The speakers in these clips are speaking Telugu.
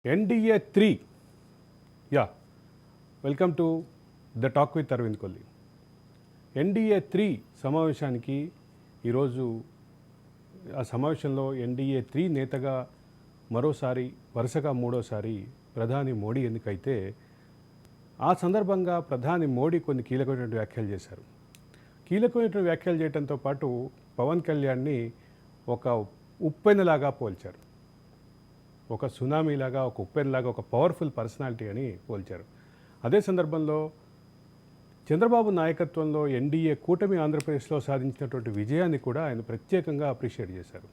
NDA 3. Yeah, welcome to the talk with Arvind Kolli. NDA 3 సమావేశానికి ఈరోజు ఆ సమావేశంలో NDA 3 నేతగా మరోసారి వరుసగా మూడోసారి ప్రధాని మోడీ ఎన్నికైతే ఆ సందర్భంగా ప్రధాని మోడీ కొన్ని కీలకమైనటువంటి వ్యాఖ్యలు చేశారు. కీలకమైనటువంటి వ్యాఖ్యలు చేయడంతో పాటు పవన్ కళ్యాణ్ని ఒక ఉప్పెనలాగా పోల్చారు. ఒక సునామీలాగా, ఒక ఉప్పెనలాగా, ఒక పవర్ఫుల్ పర్సనాలిటీ అని పోల్చారు. అదే సందర్భంలో చంద్రబాబు నాయకత్వంలో ఎన్డీఏ కూటమి ఆంధ్రప్రదేశ్లో సాధించినటువంటి విజయాన్ని కూడా ఆయన ప్రత్యేకంగా అప్రిషియేట్ చేశారు.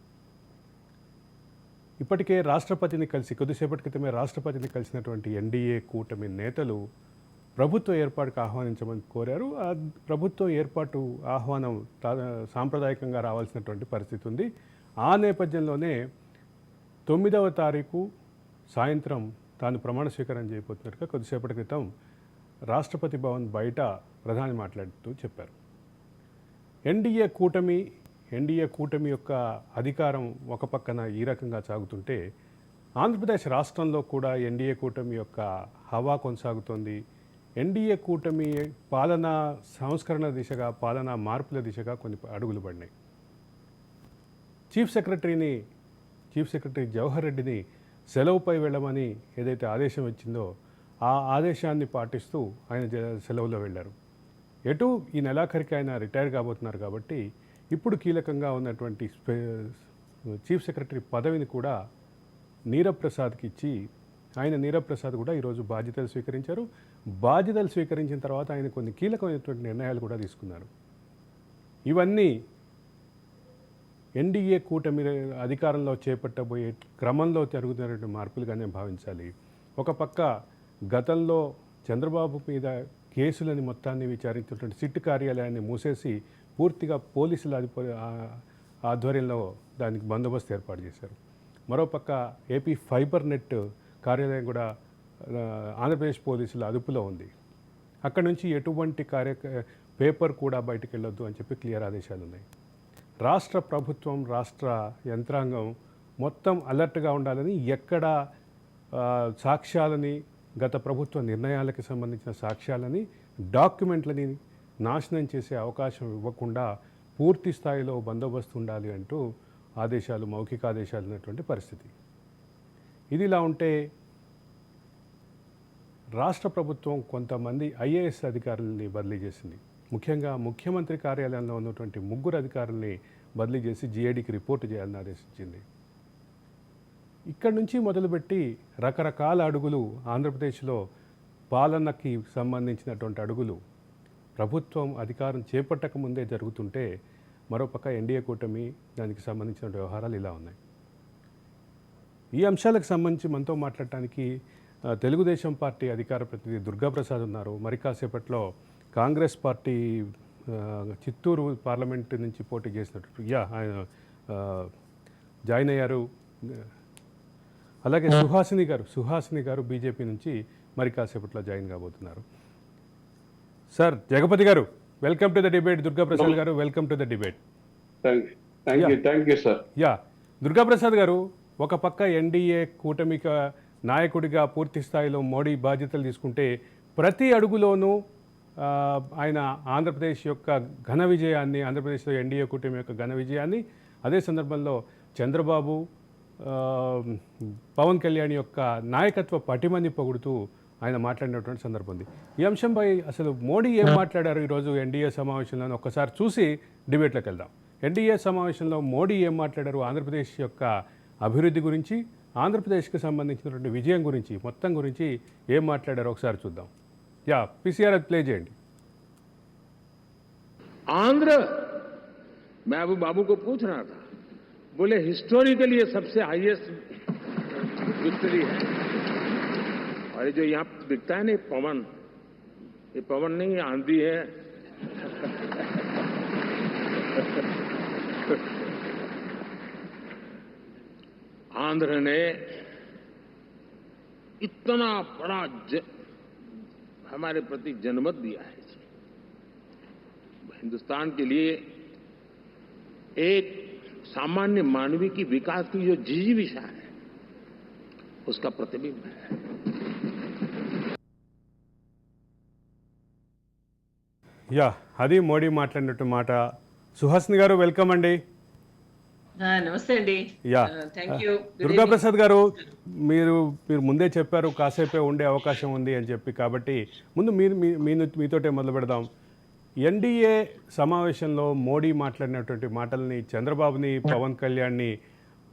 ఇప్పటికే రాష్ట్రపతిని కలిసి కొద్దిసేపటి క్రితమే రాష్ట్రపతిని కలిసినటువంటి ఎన్డీఏ కూటమి నేతలు ప్రభుత్వ ఏర్పాటుకు ఆహ్వానించమని కోరారు. ఆ ప్రభుత్వం ఏర్పాటు ఆహ్వానం సాంప్రదాయకంగా రావాల్సినటువంటి పరిస్థితి ఉంది. ఆ నేపథ్యంలోనే 9వ తారీఖు సాయంత్రం తాను ప్రమాణ స్వీకారం చేయబోతున్నట్టుగా కొద్దిసేపటి క్రితం రాష్ట్రపతి భవన్ బయట ప్రధాని మాట్లాడుతూ చెప్పారు. ఎన్డీఏ కూటమి యొక్క అధికారం ఒక పక్కన ఈ రకంగా సాగుతుంటే ఆంధ్రప్రదేశ్ రాష్ట్రంలో కూడా ఎన్డీఏ కూటమి యొక్క హవా కొనసాగుతోంది. ఎన్డీఏ కూటమి పాలనా సంస్కరణ దిశగా, పాలనా మార్పుల దిశగా కొన్ని అడుగులు పడినాయి. చీఫ్ సెక్రటరీ జవహర్ రెడ్డిని సెలవుపై వెళ్ళమని ఏదైతే ఆదేశం ఇచ్చిందో ఆ ఆదేశాన్ని పాటిస్తూ ఆయన సెలవులో వెళ్ళారు. ఎటు ఈ నెలాఖరికి ఆయన రిటైర్ కాబోతున్నారు కాబట్టి ఇప్పుడు కీలకంగా ఉన్నటువంటి చీఫ్ సెక్రటరీ పదవిని కూడా నీరబ్ ప్రసాద్కి ఇచ్చి నీరబ్ ప్రసాద్ కూడా ఈరోజు బాధ్యతలు స్వీకరించారు. బాధ్యతలు స్వీకరించిన తర్వాత ఆయన కొన్ని కీలకమైనటువంటి నిర్ణయాలు కూడా తీసుకున్నారు. ఇవన్నీ ఎన్డీఏ కూటమి అధికారంలో చేపట్టబోయే క్రమంలో జరుగుతున్నటువంటి మార్పులుగానే భావించాలి. ఒక పక్క గతంలో చంద్రబాబు మీద కేసులని మొత్తాన్ని విచారించినటువంటి సిట్ కార్యాలయాన్ని మూసేసి పూర్తిగా పోలీసుల ఆధ్వర్యంలో దానికి బందోబస్తు ఏర్పాటు చేశారు. మరోపక్క ఏపీ ఫైబర్ నెట్ కార్యాలయం కూడా ఆంధ్రప్రదేశ్ పోలీసుల అదుపులో ఉంది. అక్కడి నుంచి ఎటువంటి పేపర్ కూడా బయటకు వెళ్ళొద్దు అని చెప్పి క్లియర్ ఆదేశాలు ఉన్నాయి. రాష్ట్ర ప్రభుత్వం, రాష్ట్ర యంత్రాంగం మొత్తం అలర్ట్గా ఉండాలని, ఎక్కడ సాక్ష్యాలని, గత ప్రభుత్వ నిర్ణయాలకు సంబంధించిన సాక్ష్యాలని, డాక్యుమెంట్లని నాశనం చేసే అవకాశం ఇవ్వకుండా పూర్తి స్థాయిలో బందోబస్తు ఉండాలి అంటూ మౌఖిక ఆదేశాలు ఉన్నటువంటి పరిస్థితి. ఇది ఇలా ఉంటే రాష్ట్ర ప్రభుత్వం కొంతమంది ఐఏఎస్ అధికారులని బదిలీ చేసింది. ముఖ్యంగా ముఖ్యమంత్రి కార్యాలయంలో ఉన్నటువంటి 3 అధికారుల్ని బదిలీ చేసి జీఏడీకి రిపోర్టు చేయాలని ఆదేశించింది. ఇక్కడి నుంచి మొదలుపెట్టి రకరకాల అడుగులు ఆంధ్రప్రదేశ్లో పాలనకి సంబంధించినటువంటి అడుగులు ప్రభుత్వం అధికారం చేపట్టక ముందే జరుగుతుంటే మరోపక్క ఎన్డీఏ కూటమి దానికి సంబంధించిన వ్యవహారాలు ఇలా ఉన్నాయి. ఈ అంశాలకు సంబంధించి మనతో మాట్లాడటానికి తెలుగుదేశం పార్టీ అధికార ప్రతినిధి దుర్గాప్రసాద్ ఉన్నారు. మరి కాసేపట్లో కాంగ్రెస్ పార్టీ చిత్తూరు పార్లమెంట్ నుంచి పోటీ చేసినట్టు ఆయన జాయిన్ అయ్యారు. అలాగే సుహాసిని గారు బీజేపీ నుంచి మరి కాసేపట్లో జాయిన్ కాబోతున్నారు. Sir Jagapati garu, welcome to the debate. Durgaprasad garu, welcome to the debate. Yeah, Durgaprasad garu, ఒక పక్క ఎన్డీఏ కూటమిక నాయకుడిగా పూర్తి స్థాయిలో మోడీ బాధ్యతలు తీసుకుంటే ప్రతి అడుగులోనూ ఆయన ఆంధ్రప్రదేశ్ యొక్క ఘన విజయాన్ని, ఆంధ్రప్రదేశ్లో ఎన్డీఏ కూటమి యొక్క ఘన విజయాన్ని, అదే సందర్భంలో చంద్రబాబు, పవన్ కళ్యాణ్ యొక్క నాయకత్వ పటిమని పొగుడుతూ ఆయన మాట్లాడినటువంటి సందర్భం ఉంది. ఈ అంశంపై అసలు మోడీ ఏం మాట్లాడారు ఈరోజు ఎన్డీఏ సమావేశంలో ఒక్కసారి చూసి డిబేట్లోకి వెళ్దాం. ఎన్డీఏ సమావేశంలో మోడీ ఏం మాట్లాడారు, ఆంధ్రప్రదేశ్ యొక్క అభివృద్ధి గురించి, ఆంధ్రప్రదేశ్కి సంబంధించినటువంటి విజయం గురించి, మొత్తం గురించి ఏం మాట్లాడారో ఒకసారి చూద్దాం. या पीसीआर प्ले చేయండి. आंध्र, मैं अभी बाबू को पूछ रहा था, बोले हिस्टोरिकली ये सबसे हाईएस्ट विक्ट्री है. और ये जो यहाँ दिखता है ना पवन, ये पवन नहीं, ये आंधी है. आंध्र ने इतना बड़ा हमारे प्रति जनमत दिया है. हिंदुस्तान के लिए एक सामान्य मानवीय की विकास की जो जिजीविषा है उसका प्रतिबिंब है। యా అది మోడీ మాట్లాడినట్టు మాట. సుహాసిని గారు వెల్కమ్ అండి. నమస్తే అండి. Yeah thank you. దుర్గాప్రసాద్ గారు, మీరు ముందే చెప్పారు కాసేపే ఉండే అవకాశం ఉంది అని చెప్పి, కాబట్టి ముందు మీతోటే మొదలు పెడదాం. ఎన్డీఏ సమావేశంలో మోడీ మాట్లాడినటువంటి మాటల్ని, చంద్రబాబుని, పవన్ కళ్యాణ్ని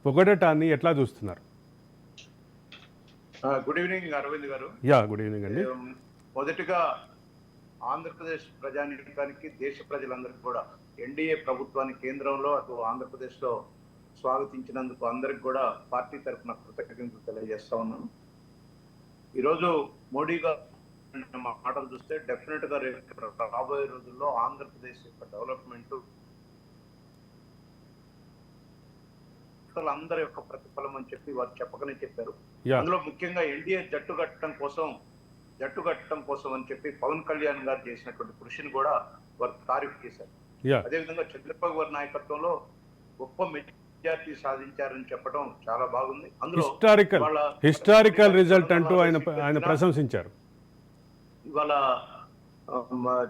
పొగడటాన్ని ఎట్లా చూస్తున్నారు? గుడ్ ఈవినింగ్ అరవింద్ గారు. యా గుడ్ ఈవినింగ్ అండి. మొదటిగా ఆంధ్రప్రదేశ్ ప్రజానీకానికి, దేశ ప్రజలందరికీ కూడా ఎన్డీఏ ప్రభుత్వాన్ని కేంద్రంలో అటు ఆంధ్రప్రదేశ్లో స్వాగతించినందుకు అందరికి కూడా పార్టీ తరఫున కృతజ్ఞతలు తెలియజేస్తా ఉన్నాను. ఈరోజు మోడీ గారు మాటలు చూస్తే డెఫినెట్ గా రాబోయే రోజుల్లో ఆంధ్రప్రదేశ్ యొక్క డెవలప్మెంట్ అందరి యొక్క ప్రతిఫలం అని చెప్పి వారు చెప్పకనే చెప్పారు. అందులో ముఖ్యంగా ఎన్డీఏ జట్టు కట్టడం కోసం అని చెప్పి పవన్ కళ్యాణ్ గారు చేసినటువంటి కృషిని కూడా వారు తారీఫ్ చేశారు. అదేవిధంగా చంద్రబాబు గారి నాయకత్వంలో గొప్ప మెజార్టీ సాధించారని చెప్పడం చాలా బాగుంది. అందులో హిస్టారికల్ రిజల్ట్ అంటూ ఆయన ప్రశంసించారు. ఇవాళ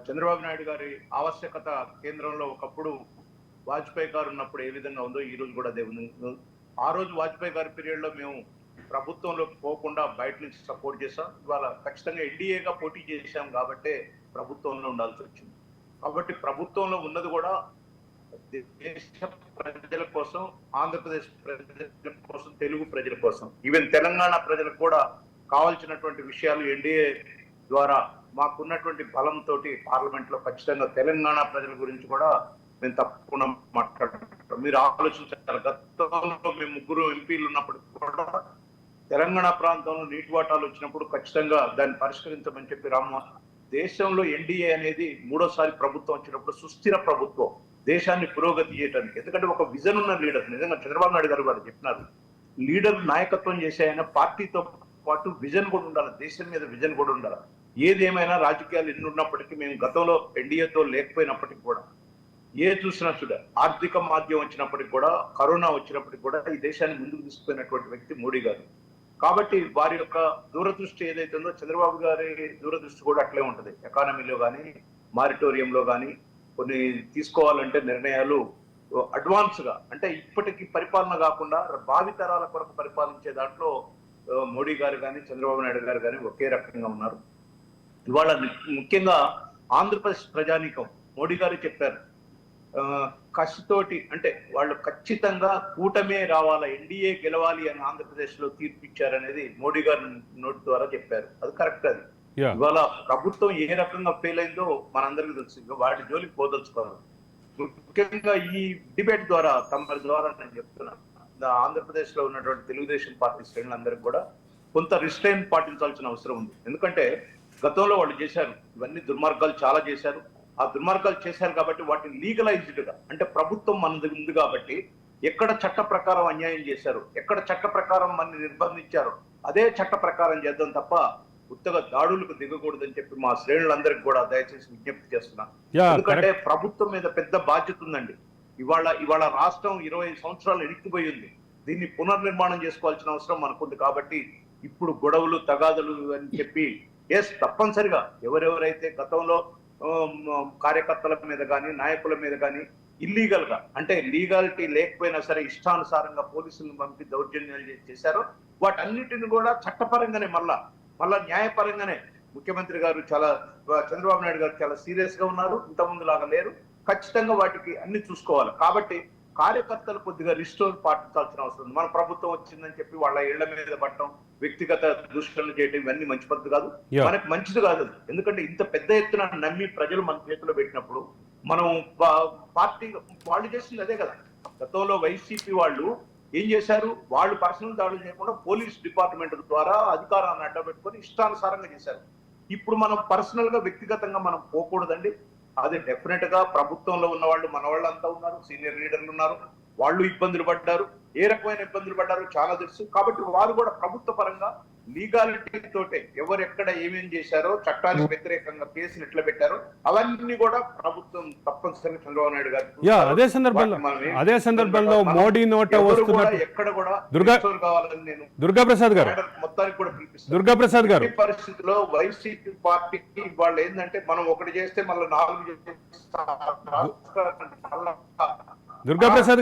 చంద్రబాబు నాయుడు గారి ఆవశ్యకత కేంద్రంలో ఒకప్పుడు వాజ్పేయి గారు ఉన్నప్పుడు ఏ విధంగా ఉందో ఈ రోజు కూడా అదే ఉంది. ఆ రోజు వాజ్పేయి గారి పీరియడ్ లో మేము ప్రభుత్వంలోకి పోకుండా బయట నుంచి సపోర్ట్ చేశాం. ఇవాళ ఖచ్చితంగా ఎన్డీఏగా పోటీ చేశాం కాబట్టి ప్రభుత్వంలో ఉండాల్సి వచ్చింది. కాబట్టి ప్రభుత్వంలో ఉన్నది కూడా దేశ ప్రజల కోసం, ఆంధ్రప్రదేశ్ ప్రజల కోసం, తెలుగు ప్రజల కోసం, ఈవెన్ తెలంగాణ ప్రజలకు కూడా కావాల్సినటువంటి విషయాలు ఎన్డీఏ ద్వారా మాకున్నటువంటి బలంతో పార్లమెంట్ లో ఖచ్చితంగా తెలంగాణ ప్రజల గురించి కూడా మేము తప్పకుండా మాట్లాడుకుంటాం. మీరు ఆలోచించారు, గతంలో మేము 3 ఎంపీలు ఉన్నప్పటికీ కూడా తెలంగాణ ప్రాంతంలో నీటి వాటాలు వచ్చినప్పుడు ఖచ్చితంగా దాన్ని పరిష్కరించమని చెప్పి దేశంలో ఎన్డీఏ అనేది 3వ ప్రభుత్వం వచ్చినప్పుడు సుస్థిర ప్రభుత్వం, దేశాన్ని పురోగతి చేయడానికి. ఎందుకంటే ఒక విజన్ ఉన్న లీడర్, నిజంగా చంద్రబాబు నాయుడు గారు వారు చెప్పినారు, లీడర్ నాయకత్వం చేసే ఆయన పార్టీతో పాటు విజన్ కూడా ఉండాలి, దేశం మీద విజన్ కూడా ఉండాలి. ఏదేమైనా రాజకీయాలు ఎన్ని ఉన్నప్పటికీ మేము గతంలో ఎన్డీఏతో లేకపోయినప్పటికీ కూడా చూసినా చూడ, ఆర్థిక మాధ్యం వచ్చినప్పటికి కూడా, కరోనా వచ్చినప్పటికి కూడా ఈ దేశాన్ని ముందుకు తీసుకుపోయినటువంటి వ్యక్తి మోడీ గారు. కాబట్టి వారి యొక్క దూరదృష్టి ఏదైతే ఉందో చంద్రబాబు గారి దూరదృష్టి కూడా అట్లే ఉంటది. ఎకానమీలో కానీ, మారిటోరియంలో కానీ కొన్ని తీసుకోవాలంటే నిర్ణయాలు అడ్వాన్స్ గా, అంటే ఇప్పటికి పరిపాలన కాకుండా భావితరాల కొరకు పరిపాలించే దాంట్లో మోడీ గారు కానీ, చంద్రబాబు నాయుడు గారు కానీ ఒకే రకంగా ఉన్నారు. ఇవాళ ముఖ్యంగా ఆంధ్రప్రదేశ్ ప్రజానీకం మోడీ గారు చెప్పారు, కసితోటి, అంటే వాళ్ళు ఖచ్చితంగా కూటమే రావాలా, ఎన్డీఏ గెలవాలి అని ఆంధ్రప్రదేశ్ లో తీర్పిచ్చారనేది మోడీ గారు నోటి ద్వారా చెప్పారు. అది కరెక్ట్. అది ఇవాళ ప్రభుత్వం ఏ రకంగా ఫెయిల్ అయిందో మనందరికీ తెలుసు. వాటి జోలికి పోదలుచుకోవాలి. ముఖ్యంగా ఈ డిబేట్ ద్వారా, తమ ద్వారా నేను చెప్తున్నాను, ఆంధ్రప్రదేశ్ లో ఉన్నటువంటి తెలుగుదేశం పార్టీ శ్రేణులందరికీ కూడా కొంత రిస్ట్రైన్ పాటించాల్సిన అవసరం ఉంది. ఎందుకంటే గతంలో వాళ్ళు చేశారు, ఇవన్నీ దుర్మార్గాలు చాలా చేశారు. ఆ దుర్మార్గాలు చేశారు కాబట్టి వాటిని లీగలైజ్డ్ గా, అంటే ప్రభుత్వం మనది ఉంది కాబట్టి ఎక్కడ చట్ట ప్రకారం అన్యాయం చేశారు, ఎక్కడ చట్ట ప్రకారం మనని నిర్బంధించారు, అదే చట్ట ప్రకారం చేద్దాం తప్ప ఉత్తగా దాడులకు దిగకూడదని చెప్పి మా శ్రేణులందరికీ కూడా దయచేసి విజ్ఞప్తి చేస్తున్నాను. ఎందుకంటే ప్రభుత్వం మీద పెద్ద బాధ్యత ఉందండి. ఇవాళ రాష్ట్రం 20 సంవత్సరాలు ఎనిక్కిపోయి ఉంది. దీన్ని పునర్నిర్మాణం చేసుకోవాల్సిన అవసరం మనకుంది. కాబట్టి ఇప్పుడు గొడవలు, తగాదులు అని చెప్పి తప్పనిసరిగా ఎవరెవరైతే గతంలో కార్యకర్తల మీద కానీ, నాయకుల మీద కానీ ఇల్లీగల్ గా, అంటే లీగాలిటీ లేకపోయినా సరే ఇష్టానుసారంగా పోలీసులను పంపి దౌర్జన్యాలు చేశారో వాటన్నిటిని కూడా చట్టపరంగానే మళ్ళా న్యాయపరంగానే ముఖ్యమంత్రి గారు చంద్రబాబు నాయుడు గారు చాలా సీరియస్ గా ఉన్నారు. ఇంతకుముందు లాగా లేరు. ఖచ్చితంగా వాటికి అన్ని చూసుకోవాలి. కాబట్టి కార్యకర్తలు కొద్దిగా రిస్టోర్ పాటించాల్సిన అవసరం ఉంది. మన ప్రభుత్వం వచ్చిందని చెప్పి వాళ్ళ ఇళ్ల మీద పట్టడం, వ్యక్తిగత దూషణలు చేయడం ఇవన్నీ మంచి పద్ధతి కాదు, మనకు మంచిది కాదు. ఎందుకంటే ఇంత పెద్ద ఎత్తున నమ్మి ప్రజలు మన చేతిలో పెట్టినప్పుడు మనం పార్టీ వాళ్ళు చేసింది అదే కదా. గతంలో వైసీపీ వాళ్ళు ఏం చేశారు, వాళ్ళు పర్సనల్ దాడులు చేయకుండా పోలీస్ డిపార్ట్మెంట్ ద్వారా అధికారాన్ని అడ్డబెట్టుకొని ఇష్టానుసారంగా చేశారు. ఇప్పుడు మనం పర్సనల్ గా, వ్యక్తిగతంగా మనం పోకూడదండి. అది డెఫినెట్ గా ప్రభుత్వంలో ఉన్న వాళ్ళు, మన వాళ్ళు అంతా ఉన్నారు, సీనియర్ లీడర్లు ఉన్నారు, వాళ్ళు ఇబ్బందులు పడ్డారు. ఏ రకమైన ఇబ్బందులు పడ్డారో చాలా తెలుసు. కాబట్టి వారు కూడా ప్రభుత్వ పరంగా లీగాలిటీ తోటే ఎవరు ఎక్కడ ఏమేం చేశారో, చట్టానికి వ్యతిరేకంగా కేసులు ఎట్లా పెట్టారో అవన్నీ కూడా ప్రభుత్వం తప్పనిసరిగా చంద్రబాబు నాయుడు గారు అదే సందర్భంలో మోడీ నోట వస్తున్న ఎక్కడ కూడా కావాలని నేను దుర్గాప్రసాద్ గారు మొత్తానికి కూడా పిలిపిస్తాను. దుర్గాప్రసాద్ గారు, పరిస్థితిలో వైసీపీ పార్టీకి వాళ్ళు ఏంటంటే మనం ఒకటి చేస్తే మళ్ళీ 4 దుర్గాప్రసాద్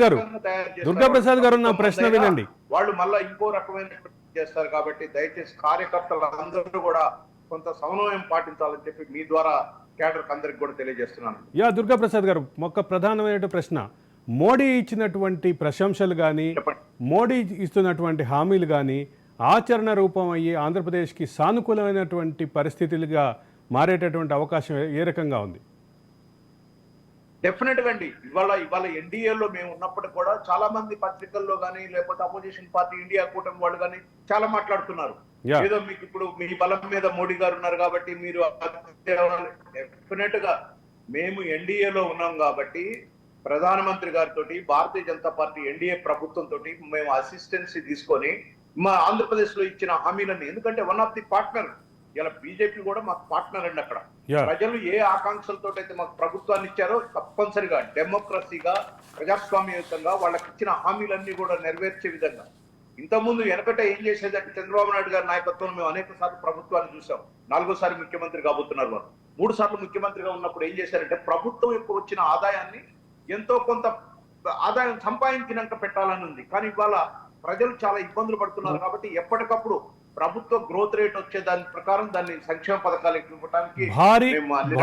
గారు నా ప్రశ్న వినండి. వాళ్ళు మళ్ళీ ఇంకో రకమైన చేస్తారు. కాబట్టి దయచేసి కార్యకర్తలు అందరూ కూడా కొంత సమన్వయం పాటించాలని చెప్పి మీ ద్వారా కేడర్ అందరికి కూడా తెలియజేస్తున్నాను. దుర్గాప్రసాద్ గారు, ఒక ప్రధానమైన ప్రశ్న, మోడీ ఇచ్చినటువంటి ప్రశంసలు కానీ, మోడీ ఇస్తున్నటువంటి హామీలు కానీ ఆచరణ రూపం అయ్యి ఆంధ్రప్రదేశ్కి సానుకూలమైనటువంటి పరిస్థితులుగా మారేటటువంటి అవకాశం ఏ రకంగా ఉంది? డెఫినెట్ గా అండి. ఇవాళ ఎన్డీఏలో మేము ఉన్నప్పటికీ కూడా చాలా మంది పత్రికల్లో కానీ లేకపోతే అపోజిషన్ పార్టీ ఇండియా కూటమి వాళ్ళు కానీ చాలా మాట్లాడుతున్నారు. ఏదో మీకు ఇప్పుడు మీ బలం మీద మోడీ గారు ఉన్నారు కాబట్టి మీరు డెఫినెట్ గా మేము ఎన్డీఏలో ఉన్నాం కాబట్టి ప్రధానమంత్రి గారితో భారతీయ జనతా పార్టీ ఎన్డీఏ ప్రభుత్వంతో మేము అసిస్టెన్సీ తీసుకొని మా ఆంధ్రప్రదేశ్ లో ఇచ్చిన హామీలన్నీ, ఎందుకంటే వన్ ఆఫ్ ది పార్ట్నర్ ఇలా బీజేపీ కూడా మాకు పార్ట్నర్ అండి. అక్కడ ప్రజలు ఏ ఆకాంక్షలతో అయితే మాకు ప్రభుత్వాన్ని ఇచ్చారో తప్పనిసరిగా డెమోక్రసీగా ప్రజాస్వామ్యయుతంగా వాళ్ళకి ఇచ్చిన హామీలన్నీ కూడా నెరవేర్చే విధంగా. ఇంతకుముందు వెనకట ఏం చేసేదంటే చంద్రబాబు నాయుడు గారి నాయకత్వంలో మేము అనేక సార్లు ప్రభుత్వాన్ని చూసాం. 4వ ముఖ్యమంత్రి కాబోతున్నారు వారు. 3 సార్లు ముఖ్యమంత్రిగా ఉన్నప్పుడు ఏం చేశారంటే ప్రభుత్వం యొక్క వచ్చిన ఆదాయాన్ని ఎంతో కొంత ఆదాయం సంపాదించినాక పెట్టాలని ఉంది. కానీ ఇవాళ ప్రజలు చాలా ఇబ్బందులు పడుతున్నారు. కాబట్టి ఎప్పటికప్పుడు ప్రభుత్వ గ్రోత్ రేట్ వచ్చే దాని ప్రకారం దాన్ని సంక్షేమ పథకాలు ఇవ్వడానికి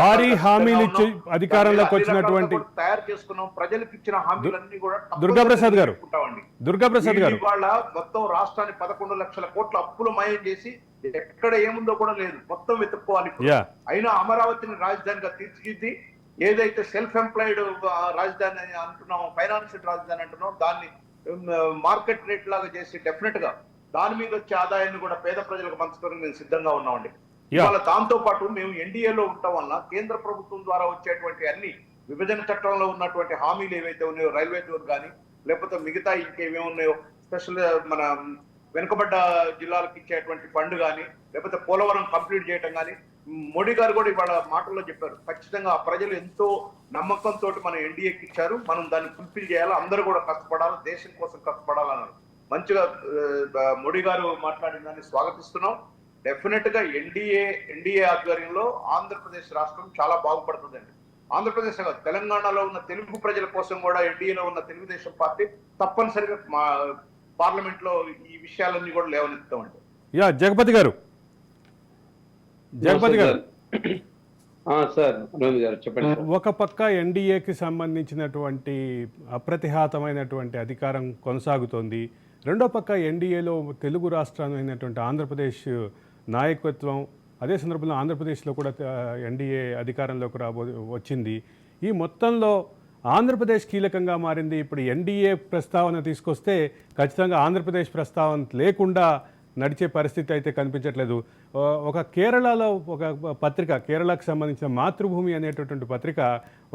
భారీ హామీలు ఇచ్చి అధికారంలోకి వచ్చినటువంటి తయారు చేసుకున్నాం. ప్రజలకు ఇచ్చిన హామీలన్నీ కూడా దుర్గాప్రసాద్ గారు ఇవాళ మొత్తం రాష్ట్రాన్ని 11 లక్షల కోట్ల అప్పులు మయం చేసి ఎక్కడ ఏముందో కూడా లేదు, మొత్తం వెతుక్కోవాలి. అయినా అమరావతిని రాజధానిగా తీర్చిదిద్ది ఏదైతే సెల్ఫ్ ఎంప్లాయిడ్ రాజధాని అంటున్నాం, ఫైనాన్షియల్ రాజధాని అంటున్నాం, దాన్ని మార్కెట్ రేట్ లాగా చేసి డెఫినెట్ గా దాని మీద వచ్చే ఆదాయాన్ని కూడా పేద ప్రజలకు పంచుకోవడానికి మేము సిద్ధంగా ఉన్నామండి. ఇవాళ దాంతో పాటు మేము ఎన్డీఏలో ఉండటం వల్ల కేంద్ర ప్రభుత్వం ద్వారా వచ్చేటువంటి అన్ని విభజన చట్టంలో ఉన్నటువంటి హామీలు ఏవైతే ఉన్నాయో, రైల్వే జోన్ కానీ లేకపోతే మిగతా ఇంకేమేమి ఉన్నాయో, స్పెషల్ మన వెనుకబడ్డ జిల్లాలకు ఇచ్చేటువంటి ఫండ్ కానీ లేకపోతే పోలవరం కంప్లీట్ చేయడం కానీ, మోడీ గారు కూడా ఇవాళ మాటల్లో చెప్పారు. ఖచ్చితంగా ప్రజలు ఎంతో నమ్మకంతో మన ఎన్డీఏకి ఇచ్చారు, మనం దాన్ని ఫుల్ఫిల్ చేయాలి, అందరూ కూడా కష్టపడాలి, దేశం కోసం కష్టపడాలన్నారు. మంచిగా మోడీ గారు మాట్లాడిన దాన్ని స్వాగతిస్తున్నాం. డెఫినెట్ గా ఎన్డీఏ ఆధ్వర్యంలో ఆంధ్రప్రదేశ్ రాష్ట్రం చాలా బాగుపడుతుందండి. ఆంధ్రప్రదేశ్ తెలంగాణలో ఉన్న తెలుగు ప్రజల కోసం కూడా ఎన్డీఏలో ఉన్న తెలుగుదేశం పార్టీ తప్పనిసరిగా మా పార్లమెంట్ లో ఈ విషయాలన్నీ కూడా లేవనెత్తామండి. జగపతి గారు ఒక పక్క ఎన్డీఏకి సంబంధించినటువంటి అప్రతిహాతమైనటువంటి అధికారం కొనసాగుతోంది, రెండో పక్క ఎన్డీఏలో తెలుగు రాష్ట్రమైనటువంటి ఆంధ్రప్రదేశ్ నాయకత్వం, అదే సందర్భంలో ఆంధ్రప్రదేశ్లో కూడా ఎన్డీఏ అధికారంలోకి వచ్చింది. ఈ మొత్తంలో ఆంధ్రప్రదేశ్ కీలకంగా మారింది. ఇప్పుడు ఎన్డీఏ ప్రస్తావన తీసుకొస్తే ఖచ్చితంగా ఆంధ్రప్రదేశ్ ప్రస్తావన లేకుండా నడిచే పరిస్థితి అయితే కనిపించట్లేదు. ఒక కేరళలో ఒక పత్రిక, కేరళకు సంబంధించిన మాతృభూమి అనేటటువంటి పత్రిక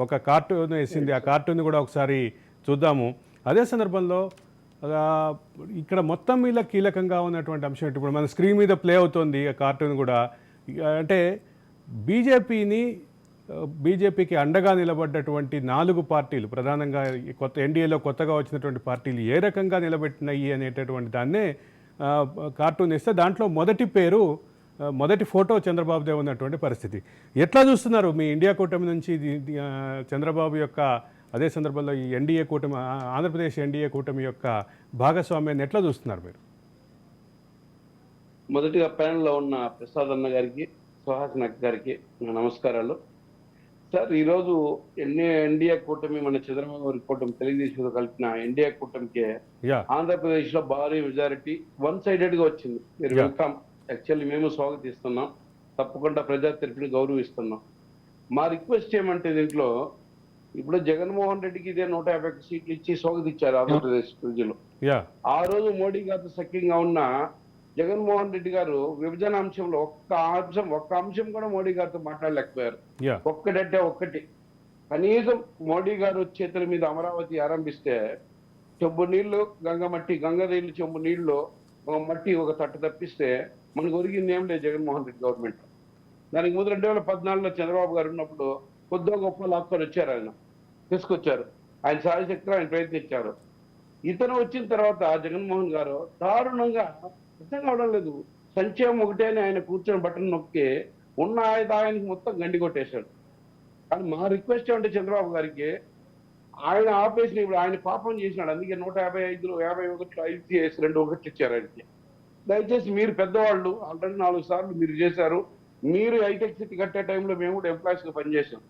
ఒక కార్టూన్ వేసింది. ఆ కార్టూన్ కూడా ఒకసారి చూద్దాము. అదే సందర్భంలో ఇక్కడ మొత్తం మీద కీలకంగా ఉన్నటువంటి అంశం ఏంటి, ఇప్పుడు మన స్క్రీన్ మీద ప్లే అవుతోంది ఆ కార్టూన్ కూడా. అంటే బీజేపీకి అండగా నిలబడ్డటువంటి 4 పార్టీలు, ప్రధానంగా ఎన్డీఏలో కొత్తగా వచ్చినటువంటి పార్టీలు ఏ రకంగా నిలబెట్టినాయి అనేటటువంటి దాన్నే కార్టూన్ ఇస్తే దాంట్లో మొదటి ఫోటో చంద్రబాబుదే ఉన్నటువంటి పరిస్థితి. ఎట్లా చూస్తున్నారు మీ ఇండియా కూటమి నుంచి చంద్రబాబు యొక్క, అదే సందర్భంలో ఈ ఎన్డీఏ కూటమి, ఆంధ్రప్రదేశ్ ఎన్డీఏ కూటమి యొక్క భాగస్వామ్యాన్ని ఎట్లా చూస్తున్నారు మీరు? మొదటిగా ప్యానెల్లో ఉన్న ప్రసాద్ అన్న గారికి, సుహాసిని అక్క గారికి నా నమస్కారాలు. సార్, ఈరోజు ఎన్డీఏ కూటమి, మన చంద్రబాబు గారి కూటమి, తెలుగుదేశంతో కలిపిన ఎన్డీఏ కూటమికి ఆంధ్రప్రదేశ్ లో భారీ మెజారిటీ 1 సైడెడ్ గా వచ్చింది. మీరు వెల్కమ్. యాక్చువల్లీ మేము స్వాగతిస్తున్నాం, తప్పకుండా ప్రజా తీర్పుని గౌరవిస్తున్నాం. మా రిక్వెస్ట్ ఏమంటే దీంట్లో ఇప్పుడు జగన్మోహన్ రెడ్డికి ఇదే 150 సీట్లు ఇచ్చి స్వాగతించారు ఆంధ్రప్రదేశ్ ప్రజలు. ఆ రోజు మోడీ గారితో సఖ్యంగా ఉన్న జగన్మోహన్ రెడ్డి గారు విభజన అంశంలో ఒక్క అంశం కూడా మోడీ గారితో మాట్లాడలేకపోయారు. ఒక్కటంటే ఒక్కటి, కనీసం మోడీ గారు చేతుల మీద అమరావతి ఆరంభిస్తే చెంబు నీళ్లు గంగ నీళ్లు చెంబు నీళ్లు ఒక మట్టి ఒక తట్టు తప్పిస్తే మనకు ఒరిగింది ఏం లేదు జగన్మోహన్ రెడ్డి గవర్నమెంట్. దానికి ముందు 2014లో చంద్రబాబు గారు ఉన్నప్పుడు కొద్దిగా గొప్ప లాక్కొని వచ్చారు, ఆయన తీసుకొచ్చారు, ఆయన సాయశక్తిలో ఆయన ప్రయత్నించారు. ఇతను వచ్చిన తర్వాత జగన్మోహన్ గారు దారుణంగా అర్థం కావడం లేదు, సంక్షేమం ఒకటే అని ఆయన కూర్చొని బట్టన్ నొక్కి ఉన్న ఆదాయానికి మొత్తం గండి కొట్టేశాడు. కానీ మా రిక్వెస్ట్ ఏమంటే చంద్రబాబు గారికి, ఆయన ఆపేసిన ఇప్పుడు ఆయన పాపం చేసినాడు, అందుకే 155లో 51 ICS 2 ఒకటి ఇచ్చారు ఆయనకి. దయచేసి మీరు పెద్దవాళ్ళు, ఆల్రెడీ 4 సార్లు మీరు చేశారు, మీరు హైటెక్ సిటీ కట్టే టైంలో మేము కూడా ఎంప్లాయీస్ గా పనిచేసాం.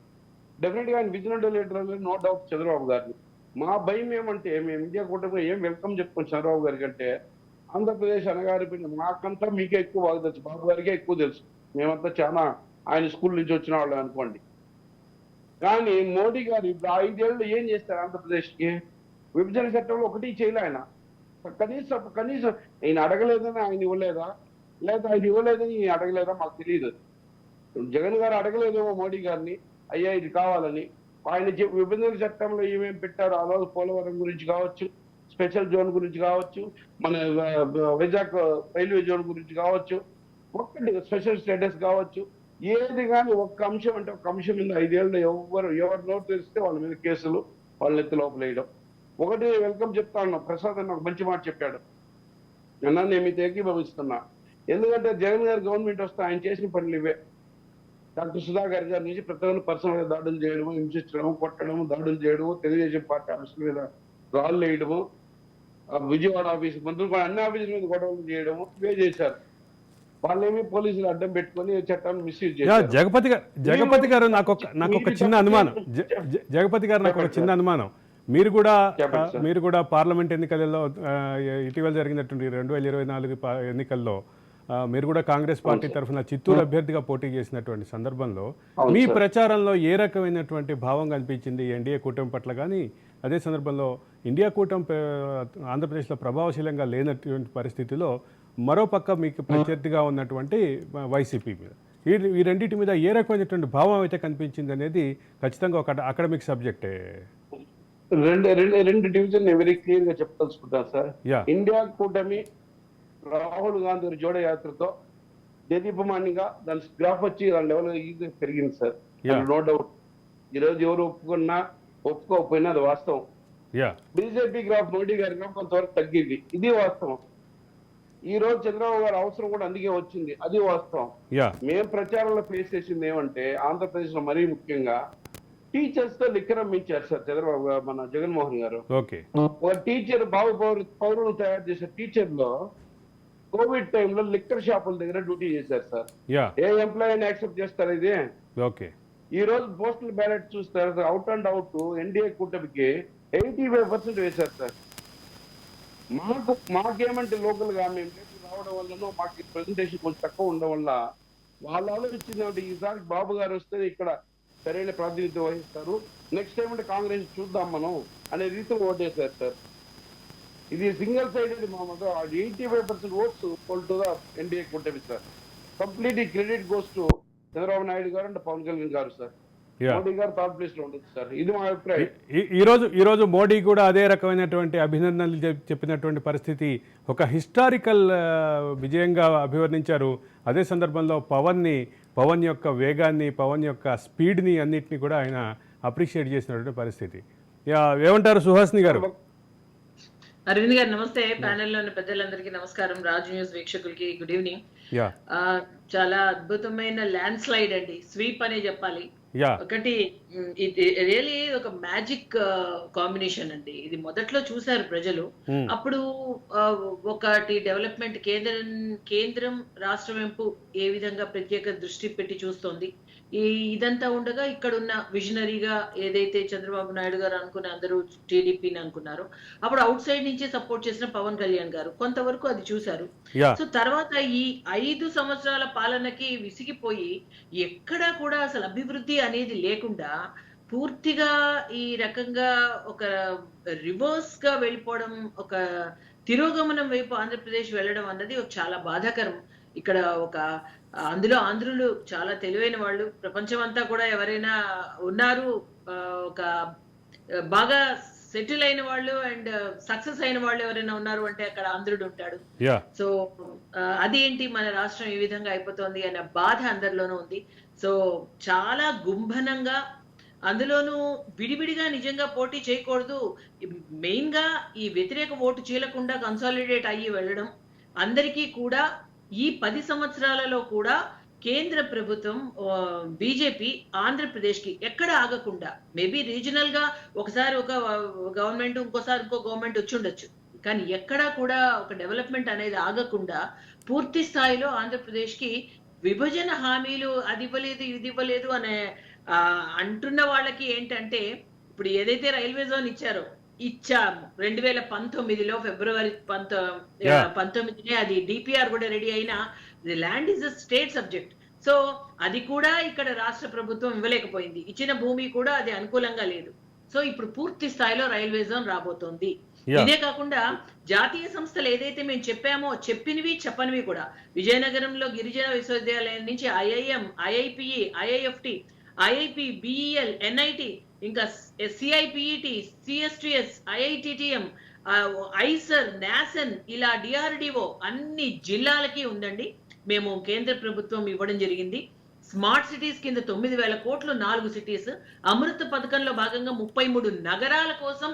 డెఫినెట్ గా ఆయన విజనరీ లీడర్ అనేది నో డౌట్ చంద్రబాబు గారిని. మా భయం ఏమంటే మేము ఇండియా కూటమిలో ఏం వెల్కమ్ చెప్పుకోండి చంద్రబాబు గారి కంటే, ఆంధ్రప్రదేశ్ అనగారిపోయిన మాకంతా మీకే ఎక్కువ బాగా తెలుసు, బాబు గారికే ఎక్కువ తెలుసు, మేమంతా చాలా ఆయన స్కూల్ నుంచి వచ్చిన వాళ్ళు అనుకోండి. కానీ మోడీ గారు ఇప్పుడు 5 ఏళ్ళు ఏం చేస్తారు ఆంధ్రప్రదేశ్ కి? విభజన చట్టంలో ఒకటి చేయలే ఆయన. కనీసం ఆయన అడగలేదని ఆయన ఇవ్వలేదా, లేదా ఆయన ఇవ్వలేదని ఈయన అడగలేదా మాకు తెలియదు. జగన్ గారు అడగలేదేమో మోడీ గారిని, అయ్యా ఇది కావాలని. ఆయన విభజన చట్టంలో ఏమేమి పెట్టారో ఆ రోజు పోలవరం గురించి కావచ్చు, స్పెషల్ జోన్ గురించి కావచ్చు, మన వైజాగ్ రైల్వే జోన్ గురించి కావచ్చు, ఒక్కటి స్పెషల్ స్టేటస్ కావచ్చు, ఏది కానీ ఒక్క అంశం అంటే ఒక్క అంశం మీద 5 ఏళ్ళు ఎవరు నోటు తెలిస్తే వాళ్ళ మీద కేసులు, వాళ్ళ ఎత్తి లోపలేయడం. ఒకటి వెల్కమ్ చెప్తా ఉన్నా, ప్రసాద్ అన్న ఒక మంచి మాట చెప్పాడు, అన్నా నేను మీతో ఏకీభవిస్తున్నా. ఎందుకంటే జగన్ గారి గవర్నమెంట్ వస్తే ఆయన చేసిన పనులు ఇవే. డాక్టర్ సుధాకర్ గారి నుంచి ప్రతి ఒక్కరు పర్సనల్ గా దాడులు చేయడము, హింసించడము, కొట్టడము, దాడులు చేయడము, తెలుగుదేశం పార్టీ ఆఫీసుల మీద రాళ్ళు వేయడము, విజయవాడ ఆఫీసు మంత్రులు కూడా అన్ని ఆఫీసుల మీద గొడవలు చేయడము, ఇవే చేశారు. వాళ్ళేమి పోలీసులు అడ్డం పెట్టుకొని చట్టాన్ని మిస్యూజ్ చేశారు. జగపతి గారు నాకు ఒక చిన్న అనుమానం, జగపతి గారు నాకు ఒక చిన్న అనుమానం. మీరు కూడా పార్లమెంట్ ఎన్నికలలో ఇటీవల జరిగినటువంటి 2024 ఎన్నికల్లో మీరు కూడా కాంగ్రెస్ పార్టీ తరఫున చిత్తూరు అభ్యర్థిగా పోటీ చేసినటువంటి సందర్భంలో మీ ప్రచారంలో ఏ రకమైనటువంటి భావం కనిపించింది ఎన్డీఏ కూటమి పట్ల? కానీ అదే సందర్భంలో ఇండియా కూటమి ఆంధ్రప్రదేశ్లో ప్రభావశీలంగా లేనటువంటి పరిస్థితిలో మరోపక్క మీకు ప్రత్యర్థిగా ఉన్నటువంటి వైసీపీ మీద, ఈ రెండింటి మీద ఏ రకమైనటువంటి భావం అయితే కనిపించింది అనేది ఖచ్చితంగా ఒక అకాడమిక్ సబ్జెక్టే. రెండు డివిజన్ వెరీ క్లియర్ గా చెప్పదలుచుకుంటాను సార్. ఇండియా కూటమి రాహుల్ గాంధీ జోడో యాత్రతో దేదీపమానంగా దాని గ్రాఫ్ వచ్చి దాని లెవెల్ పెరిగింది సార్, నో డౌట్. ఈరోజు ఎవరు ఒప్పుకోకపోయినా అది వాస్తవం. బీజేపీ గ్రాఫ్, మోడీ గారి గ్రాఫ్ కొంతవరకు తగ్గింది, ఇది వాస్తవం. ఈ రోజు చంద్రబాబు గారి అవసరం కూడా అందుకే వచ్చింది, అది వాస్తవం. మేము ప్రచారంలో ఫేస్ చేసింది ఏమంటే ఆంధ్రప్రదేశ్ లో మరీ ముఖ్యంగా టీచర్స్ తో లిక్కరమ్మించారు సార్ చంద్రబాబు గారు, మన జగన్మోహన్ గారు. ఒక టీచర్ పౌరులు తయారు చేసే టీచర్ లో కోవిడ్ టైంలో లిక్కర్ షాపుల దగ్గర డ్యూటీ చేశారు సార్. ఏ ఎంప్లాయీని యాక్సెప్ట్ చేస్తారు ఇది? ఈ రోజు పోస్టల్ బ్యాలెట్ చూస్తారు, అవుట్ అండ్ అవుట్ ఎన్డీఏ కూటమికి 85% వేశారు సార్. మాకేమంటే లోకల్ గా మేము రావడం వల్లనో మాకు ప్రెజెంటేషన్ కొంచెం తక్కువ ఉండడం వల్ల వాళ్ళు ఆలోచించిందంటే ఈసారి బాబు గారు వస్తే ఇక్కడ సరైన ప్రాతినిధ్యం వహిస్తారు, నెక్స్ట్ టైం అంటే కాంగ్రెస్ చూద్దాం మనం అనే రీతిలో ఓటేశారు సార్. ఇది సింగిల్ సైడెడ్ మా 85% votes polled to the NDA కూటమి sir. Complete credit goes to Chandrababu Naidu garu and Pawan Kalyan గారు సార్. మోడీ గారు థర్డ్ ప్లేస్ లో ఉంటుంది సార్, ఇది మా అభిప్రాయం. ఈ రోజు మోడీ కూడా అదే రకమైనటువంటి అభినందనలు చెప్పినటువంటి పరిస్థితి, ఒక హిస్టారికల్ విజయంగా అభివర్ణించారు. అదే సందర్భంలో పవన్ యొక్క వేగాన్ని, పవన్ యొక్క స్పీడ్ని అన్నిటిని కూడా ఆయన అప్రిషియేట్ చేసినటువంటి పరిస్థితి. ఏమంటారు సుహాసిని గారు? అరవింద్ గారు నమస్తే, ప్యానెల్లో ఉన్న పెద్దలందరికీ నమస్కారం, రాజ్ న్యూస్ వీక్షకులకి గుడ్ ఈవినింగ్. చాలా అద్భుతమైన ల్యాండ్ స్లైడ్ అండి, స్వీప్ అనే చెప్పాలి. ఒకటి రియలీ ఒక మ్యాజిక్ కాంబినేషన్ అండి. ఇది మొదట్లో చూసారు ప్రజలు, అప్పుడు ఒకటి డెవలప్మెంట్ కేంద్రం రాష్ట్ర వెంపు ఏ విధంగా ప్రత్యేక దృష్టి పెట్టి చూస్తోంది, ఇదంతా ఉండగా ఇక్కడ ఉన్న విజనరీగా ఏదైతే చంద్రబాబు నాయుడు గారు అనుకుని అందరూ టీడీపీని అనుకున్నారు, అప్పుడు అవుట్ సైడ్ నుంచి సపోర్ట్ చేసిన పవన్ కళ్యాణ్ గారు కొంతవరకు అది చూశారు. సో తర్వాత ఈ 5 సంవత్సరాల పాలనకి విసిగిపోయి ఎక్కడా కూడా అసలు అభివృద్ధి అనేది లేకుండా పూర్తిగా ఈ రకంగా ఒక రివర్స్ గా వెళ్ళిపోవడం, ఒక తిరోగమనం వైపు ఆంధ్రప్రదేశ్ వెళ్ళడం అన్నది చాలా బాధాకరం. ఇక్కడ అందులో ఆంధ్రులు చాలా తెలివైన వాళ్ళు, ప్రపంచం అంతా కూడా ఎవరైనా ఉన్నారు, ఒక బాగా సెటిల్ అయిన వాళ్ళు అండ్ సక్సెస్ అయిన వాళ్ళు ఎవరైనా ఉన్నారు అంటే అక్కడ ఆంధ్రుడు ఉంటాడు. యా సో అదేంటి మన రాష్ట్రం ఈ విధంగా అయిపోతుంది అనే బాధ అందరిలోనూ ఉంది. సో చాలా గుంభనంగా, అందులోనూ విడివిడిగా నిజంగా పోటీ చేయకూడదు. మెయిన్ గా ఈ వ్యతిరేక ఓటు చీలకుండా కన్సాలిడేట్ అయ్యి వెళ్ళడం, అందరికీ కూడా ఈ 10 సంవత్సరాలలో కూడా కేంద్ర ప్రభుత్వం బీజేపీ ఆంధ్రప్రదేశ్ కి ఎక్కడ ఆగకుండా, మేబీ రీజనల్ గా ఒకసారి ఒక గవర్నమెంట్ ఇంకోసారి ఇంకో గవర్నమెంట్ వచ్చి ఉండొచ్చు, కానీ ఎక్కడా కూడా ఒక డెవలప్మెంట్ అనేది ఆగకుండా పూర్తి స్థాయిలో ఆంధ్రప్రదేశ్ కి విభజన హామీలు అది ఇవ్వలేదు ఇది ఇవ్వలేదు అనే అంటున్న వాళ్ళకి ఏంటంటే, ఇప్పుడు ఏదైతే రైల్వే జోన్ ఇచ్చాము 2019లో ఫిబ్రవరి 19నే అది డిపిఆర్ కూడా రెడీ అయినా the land is a state subject. So అది కూడా ఇక్కడ రాష్ట్ర ప్రభుత్వం ఇవ్వలేకపోయింది, ఇచ్చిన భూమి కూడా అది అనుకూలంగా లేదు. సో ఇప్పుడు పూర్తి స్థాయిలో రైల్వే జోన్ రాబోతోంది. ఇదే కాకుండా జాతీయ సంస్థలు ఏదైతే మేము చెప్పామో చెప్పినవి చెప్పనివి కూడా, విజయనగరంలో గిరిజన విశ్వవిద్యాలయం నుంచి IIM, IIPE, IIFT, IIP, BEL, NIT, ఇంకా సిఐపిఈటి, సిఎస్టిఎస్, ఐఐటిటిఎం, ఐసర్, నాసన్, ఇలా డిఆర్డిఓ అన్ని జిల్లాలకి ఉందండి. మేము కేంద్ర ప్రభుత్వం ఇవ్వడం జరిగింది. స్మార్ట్ సిటీస్ కింద 9,000 కోట్లు 4 సిటీస్, అమృత పథకంలో భాగంగా 33 నగరాల కోసం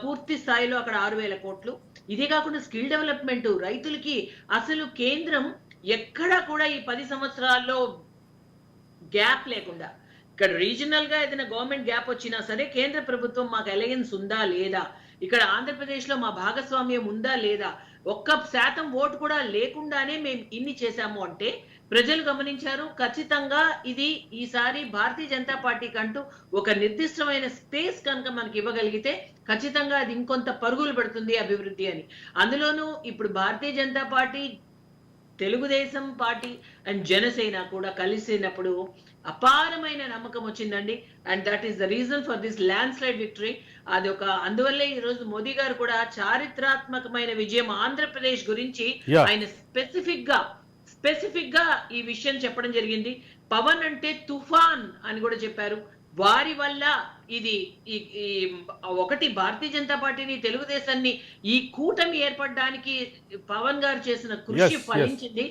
పూర్తి స్థాయిలో అక్కడ 6,000 కోట్లు. ఇదే కాకుండా స్కిల్ డెవలప్మెంట్, రైతులకి అసలు కేంద్రం ఎక్కడా కూడా ఈ 10 సంవత్సరాల్లో గ్యాప్ లేకుండా, ఇక్కడ రీజనల్ గా ఏదైనా గవర్నమెంట్ గ్యాప్ వచ్చినా సరే కేంద్ర ప్రభుత్వం మాకు అలయన్స్ ఉందా లేదా, ఇక్కడ ఆంధ్రప్రదేశ్ లో మా భాగస్వామ్యం ఉందా లేదా, 1% ఓటు కూడా లేకుండానే మేము ఇన్ని చేశాము అంటే ప్రజలు గమనించారు. ఖచ్చితంగా ఇది ఈసారి భారతీయ జనతా పార్టీ కంటూ ఒక నిర్దిష్టమైన స్పేస్ కనుక మనకి ఇవ్వగలిగితే ఖచ్చితంగా అది ఇంకొంత పరుగులు పెడుతుంది అభివృద్ధి అని. అందులోనూ ఇప్పుడు Bharatiya Janata party, Telugu Desam party and Janasena కూడా కలిసినప్పుడు అపారమైన నమ్మకం వచ్చిందండి. And that is the reason for this landslide victory. అది ఒక అందువల్లే ఈ రోజు మోదీ గారు కూడా చారిత్రాత్మకమైన విజయం ఆంధ్రప్రదేశ్ గురించి ఆయన స్పెసిఫిక్ గా ఈ విషయం చెప్పడం జరిగింది. పవన్ అంటే తుఫాన్ అని కూడా చెప్పారు. వారి వల్ల ఇది ఒకటి భారతీయ జనతా పార్టీని, తెలుగుదేశాన్ని, ఈ కూటమి ఏర్పడడానికి పవన్ గారు చేసిన కృషి ఫలించింది.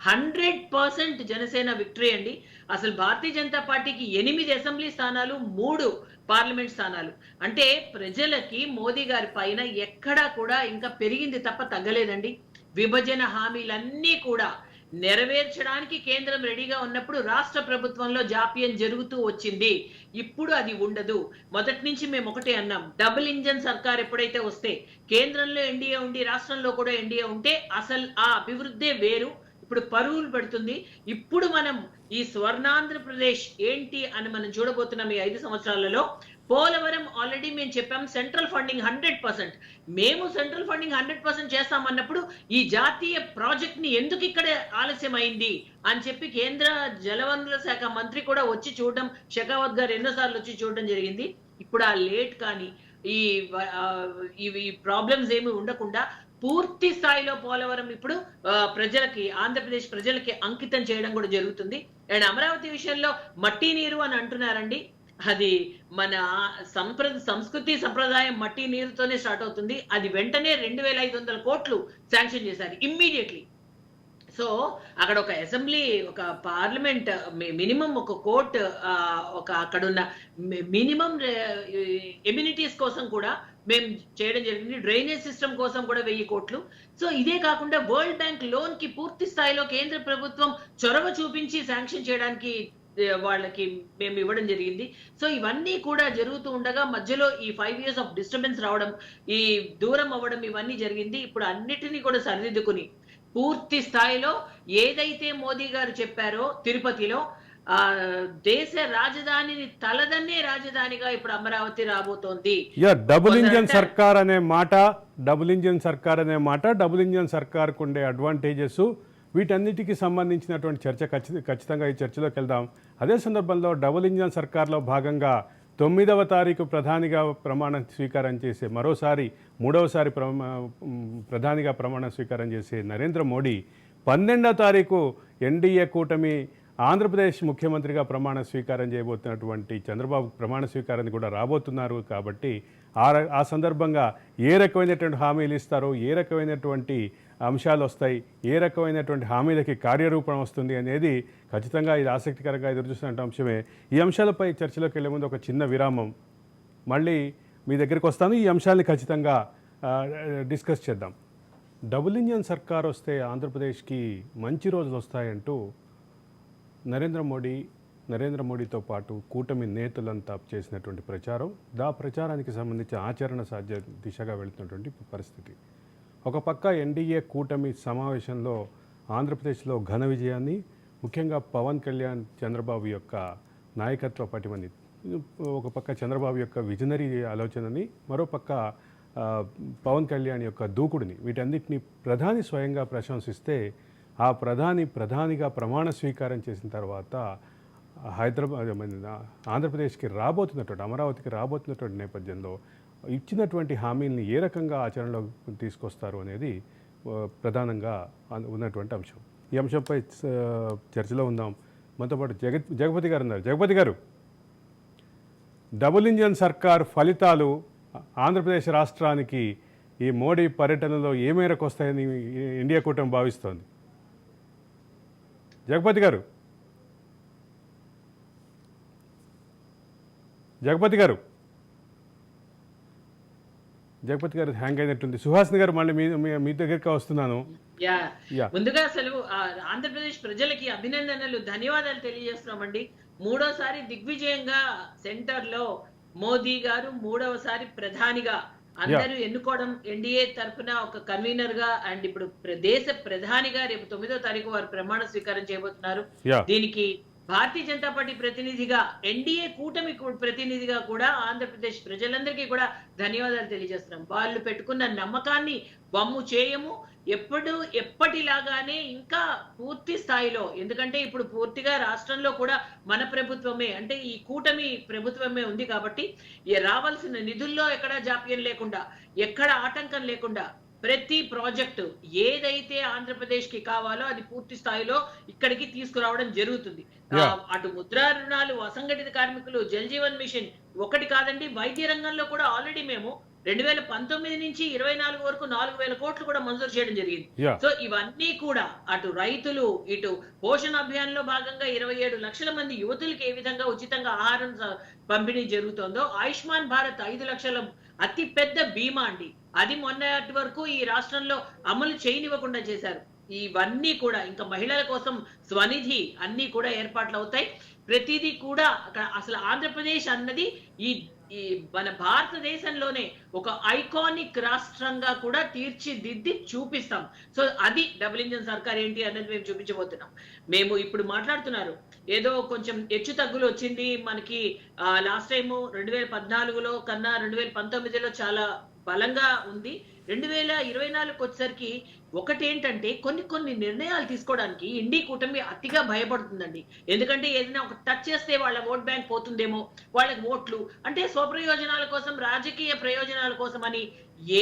100% జనసేన విక్టరీ అండి. అసలు భారతీయ జనతా పార్టీకి 8 అసెంబ్లీ స్థానాలు, 3 పార్లమెంట్ స్థానాలు, అంటే ప్రజలకి మోదీ గారి పైన ఎక్కడా కూడా ఇంకా పెరిగింది తప్ప తగ్గలేదండి. విభజన హామీలన్నీ కూడా నెరవేర్చడానికి కేంద్రం రెడీగా ఉన్నప్పుడు రాష్ట్ర ప్రభుత్వంలో జాప్యం జరుగుతూ వచ్చింది. ఇప్పుడు అది ఉండదు. మొదటి నుంచి మేము ఒకటే అన్నాం, డబుల్ ఇంజన్ సర్కార్ ఎప్పుడైతే వస్తే, కేంద్రంలో ఎన్డీఏ ఉండి రాష్ట్రంలో కూడా ఎన్డీఏ ఉంటే అసలు ఆ అభివృద్ధే వేరు. ఇప్పుడు పరుగులు పెడుతుంది. ఇప్పుడు మనం ఈ స్వర్ణాంధ్రప్రదేశ్ ఏంటి అని మనం చూడబోతున్నాం ఈ 5 సంవత్సరాలలో. పోలవరం ఆల్రెడీ మేము చెప్పాం, సెంట్రల్ ఫండింగ్ 100%. మేము సెంట్రల్ ఫండింగ్ 100% చేస్తామన్నప్పుడు ఈ జాతీయ ప్రాజెక్ట్ ని ఎందుకు ఇక్కడ ఆలస్యం అయింది అని చెప్పి కేంద్ర జలవనరుల శాఖ మంత్రి కూడా వచ్చి చూడడం, షెకావత్ గారు ఎన్నోసార్లు వచ్చి చూడడం జరిగింది. ఇప్పుడు ఆ లేట్ కానీ ఈ ప్రాబ్లమ్స్ ఏమి ఉండకుండా పూర్తి స్థాయిలో పోలవరం ఇప్పుడు ప్రజలకి, ఆంధ్రప్రదేశ్ ప్రజలకి అంకితం చేయడం కూడా జరుగుతుంది. అండ్ అమరావతి విషయంలో మట్టి నీరు అని అంటున్నారండి. అది మన సంస్కృతి సంప్రదాయం మట్టి నీరుతోనే స్టార్ట్ అవుతుంది. అది వెంటనే 2,500 కోట్లు శాంక్షన్ చేశారు ఇమ్మీడియట్లీ. సో అక్కడ ఒక అసెంబ్లీ, ఒక పార్లమెంట్, మినిమం ఒక కోర్ట్, ఒక అక్కడున్న మినిమం ఎమ్యూనిటీస్ కోసం కూడా మేము చేయడం జరిగింది. డ్రైనేజ్ సిస్టమ్ కోసం కూడా 1000 కోట్లు. సో ఇదే కాకుండా వరల్డ్ బ్యాంక్ లోన్ కి పూర్తి స్థాయిలో కేంద్ర ప్రభుత్వం చొరవ చూపించి శాంక్షన్ చేయడానికి వాళ్ళకి మేము ఇవ్వడం జరిగింది. సో ఇవన్నీ కూడా జరుగుతూ ఉండగా మధ్యలో ఈ 5 years ఆఫ్ డిస్టర్బెన్స్ రావడం, ఈ దూరం అవ్వడం, ఇవన్నీ జరిగింది. ఇప్పుడు అన్నిటినీ కూడా సరిదిద్దుకుని పూర్తి స్థాయిలో ఏదైతే మోదీ గారు చెప్పారో తిరుపతిలో, దేశ రాజధానిని తలదన్నే రాజధానిగా ఇప్పుడు అమరావతి రాబోతోంది. డబుల్ ఇంజన్ సర్కార్ అనే మాట, డబుల్ ఇంజన్ సర్కార్ కు ఉండే అడ్వాంటేజెస్, వీటన్నిటికీ సంబంధించినటువంటి చర్చ ఖచ్చితంగా ఈ చర్చలోకి వెళ్దాం. అదే సందర్భంలో డబుల్ ఇంజన్ సర్కార్లో భాగంగా 9వ తారీఖు ప్రధానిగా ప్రమాణ స్వీకారం చేసే, మరోసారి 3వసారి ప్రధానిగా ప్రమాణ స్వీకారం చేసే నరేంద్ర మోడీ 12వ తారీఖు ఎన్డీఏ కూటమి ఆంధ్రప్రదేశ్ ముఖ్యమంత్రిగా ప్రమాణ స్వీకారం చేయబోతున్నటువంటి చంద్రబాబు ప్రమాణ స్వీకారాన్ని కూడా రాబోతున్నారు కాబట్టి ఆ సందర్భంగా ఏ రకమైనటువంటి హామీలు ఇస్తారో, ఏ రకమైనటువంటి అంశాలు వస్తాయి, ఏ రకమైనటువంటి హామీలకి కార్యరూపం వస్తుంది అనేది ఖచ్చితంగా ఇది ఆసక్తికరంగా ఎదురుచూస్తున్న అంశమే. ఈ అంశాలపై చర్చలోకి వెళ్ళే ముందు ఒక చిన్న విరామం, మళ్ళీ మీ దగ్గరికి వస్తాను. ఈ అంశాన్ని ఖచ్చితంగా డిస్కస్ చేద్దాం. డబుల్ ఇంజన్ సర్కార్ వస్తే ఆంధ్రప్రదేశ్కి మంచి రోజులు వస్తాయంటూ నరేంద్ర మోడీతో పాటు కూటమి నేతలంతా చేసినటువంటి ప్రచారం, ప్రచారానికి సంబంధించి ఆచరణ సాధ్య దిశగా వెళుతున్నటువంటి పరిస్థితి. ఒక పక్క ఎన్డీఏ కూటమి సమావేశంలో ఆంధ్రప్రదేశ్లో ఘన విజయాన్ని, ముఖ్యంగా పవన్ కళ్యాణ్ చంద్రబాబు యొక్క నాయకత్వ పటిమని, ఒక పక్క చంద్రబాబు యొక్క విజనరీ ఆలోచనని, మరోపక్క పవన్ కళ్యాణ్ యొక్క దూకుడిని, వీటన్నిటిని ప్రధాని స్వయంగా ప్రశంసిస్తే, ఆ ప్రధానిగా ప్రమాణ స్వీకారం చేసిన తర్వాత ఆంధ్రప్రదేశ్కి రాబోతున్నటువంటి, అమరావతికి రాబోతున్నటువంటి నేపథ్యంలో ఇచ్చినటువంటి హామీల్ని ఏ రకంగా ఆచరణలో తీసుకొస్తారు అనేది ప్రధానంగా ఉన్నటువంటి అంశం. ఈ అంశంపై చర్చలో ఉందాం. మనతో పాటు జగపతి గారు ఉన్నారు. జగపతి గారు, డబుల్ ఇంజన్ సర్కార్ ఫలితాలు ఆంధ్రప్రదేశ్ రాష్ట్రానికి ఈ మోడీ పర్యటనలో ఏ మేరకు వస్తాయని ఇండియా కూటమి భావిస్తోంది? జగపతి గారు హ్యాంగ్ అయినట్టుంది. సుహాసిని గారు, మళ్ళీ మీ దగ్గరికి వస్తున్నాను. ముందుగా అసలు ఆంధ్రప్రదేశ్ ప్రజలకి అభినందనలు, ధన్యవాదాలు తెలియజేస్తున్నామండి. మూడోసారి దిగ్విజయంగా సెంటర్ లో మోదీ గారు మూడవసారి ప్రధానిగా అందరూ ఎన్నుకోవడం, ఎన్డీఏ తరఫున ఒక కన్వీనర్ గా అండ్ ఇప్పుడు దేశ ప్రధానిగా రేపు 9వ తారీఖు వారు ప్రమాణ స్వీకారం చేయబోతున్నారు. దీనికి భారతీయ జనతా పార్టీ ప్రతినిధిగా, ఎన్డీఏ కూటమి ప్రతినిధిగా కూడా ఆంధ్రప్రదేశ్ ప్రజలందరికీ కూడా ధన్యవాదాలు తెలియజేస్తున్నాం. వాళ్ళు పెట్టుకున్న నమ్మకాన్ని వమ్ము చేయము. ఎప్పటిలాగానే ఇంకా పూర్తి స్థాయిలో, ఎందుకంటే ఇప్పుడు పూర్తిగా రాష్ట్రంలో కూడా మన ప్రభుత్వమే, అంటే ఈ కూటమి ప్రభుత్వమే ఉంది కాబట్టి రావాల్సిన నిధుల్లో ఎక్కడా జాప్యం లేకుండా, ఎక్కడ ఆటంకం లేకుండా ప్రతి ప్రాజెక్టు ఏదైతే ఆంధ్రప్రదేశ్ కి కావాలో అది పూర్తి స్థాయిలో ఇక్కడికి తీసుకురావడం జరుగుతుంది. అటు ముద్రా రుణాలు, అసంఘటిత కార్మికులు, జల్ జీవన్ మిషన్ ఒకటి కాదండి, వైద్య రంగంలో కూడా ఆల్రెడీ మేము 2019 నుంచి 24 వరకు 4,000 కోట్లు కూడా మంజూరు చేయడం జరిగింది. సో ఇవన్నీ కూడా అటు రైతులు, ఇటు పోషణ అభియాన్ లో భాగంగా 27 లక్షల మంది యువతులకి ఏ విధంగా ఉచితంగా ఆహారం పంపిణీ జరుగుతుందో, ఆయుష్మాన్ భారత్ 5 లక్షల అతి పెద్ద బీమా అండి, అది మొన్నటి వరకు ఈ రాష్ట్రంలో అమలు చేయనివ్వకుండా చేశారు. ఇవన్నీ కూడా ఇంకా మహిళల కోసం స్వనిధి అన్ని కూడా ఏర్పాట్లు అవుతాయి. ప్రతిదీ కూడా అసలు ఆంధ్రప్రదేశ్ అన్నది ఈ మన భారతదేశంలోనే ఒక ఐకానిక్ రాష్ట్రంగా కూడా తీర్చిదిద్ది చూపిస్తాం. సో అది డబుల్ ఇంజన్ సర్కార్ ఏంటి అన్నది మేము చూపించబోతున్నాం. మేము ఇప్పుడు మాట్లాడుతున్నారు ఏదో కొంచెం హెచ్చు తగ్గులు వచ్చింది మనకి, లాస్ట్ టైము 2014లో కన్నా 2019లో చాలా బలంగా ఉంది. 2024 వచ్చేసరికి ఒకటేంటంటే కొన్ని నిర్ణయాలు తీసుకోవడానికి ఇండి కూటమి అతిగా భయపడుతుందండి. ఎందుకంటే ఏదైనా ఒక టచ్ చేస్తే వాళ్ళ ఓట్ బ్యాంక్ పోతుందేమో, వాళ్ళకి ఓట్లు అంటే స్వప్రయోజనాల కోసం, రాజకీయ ప్రయోజనాల కోసం అని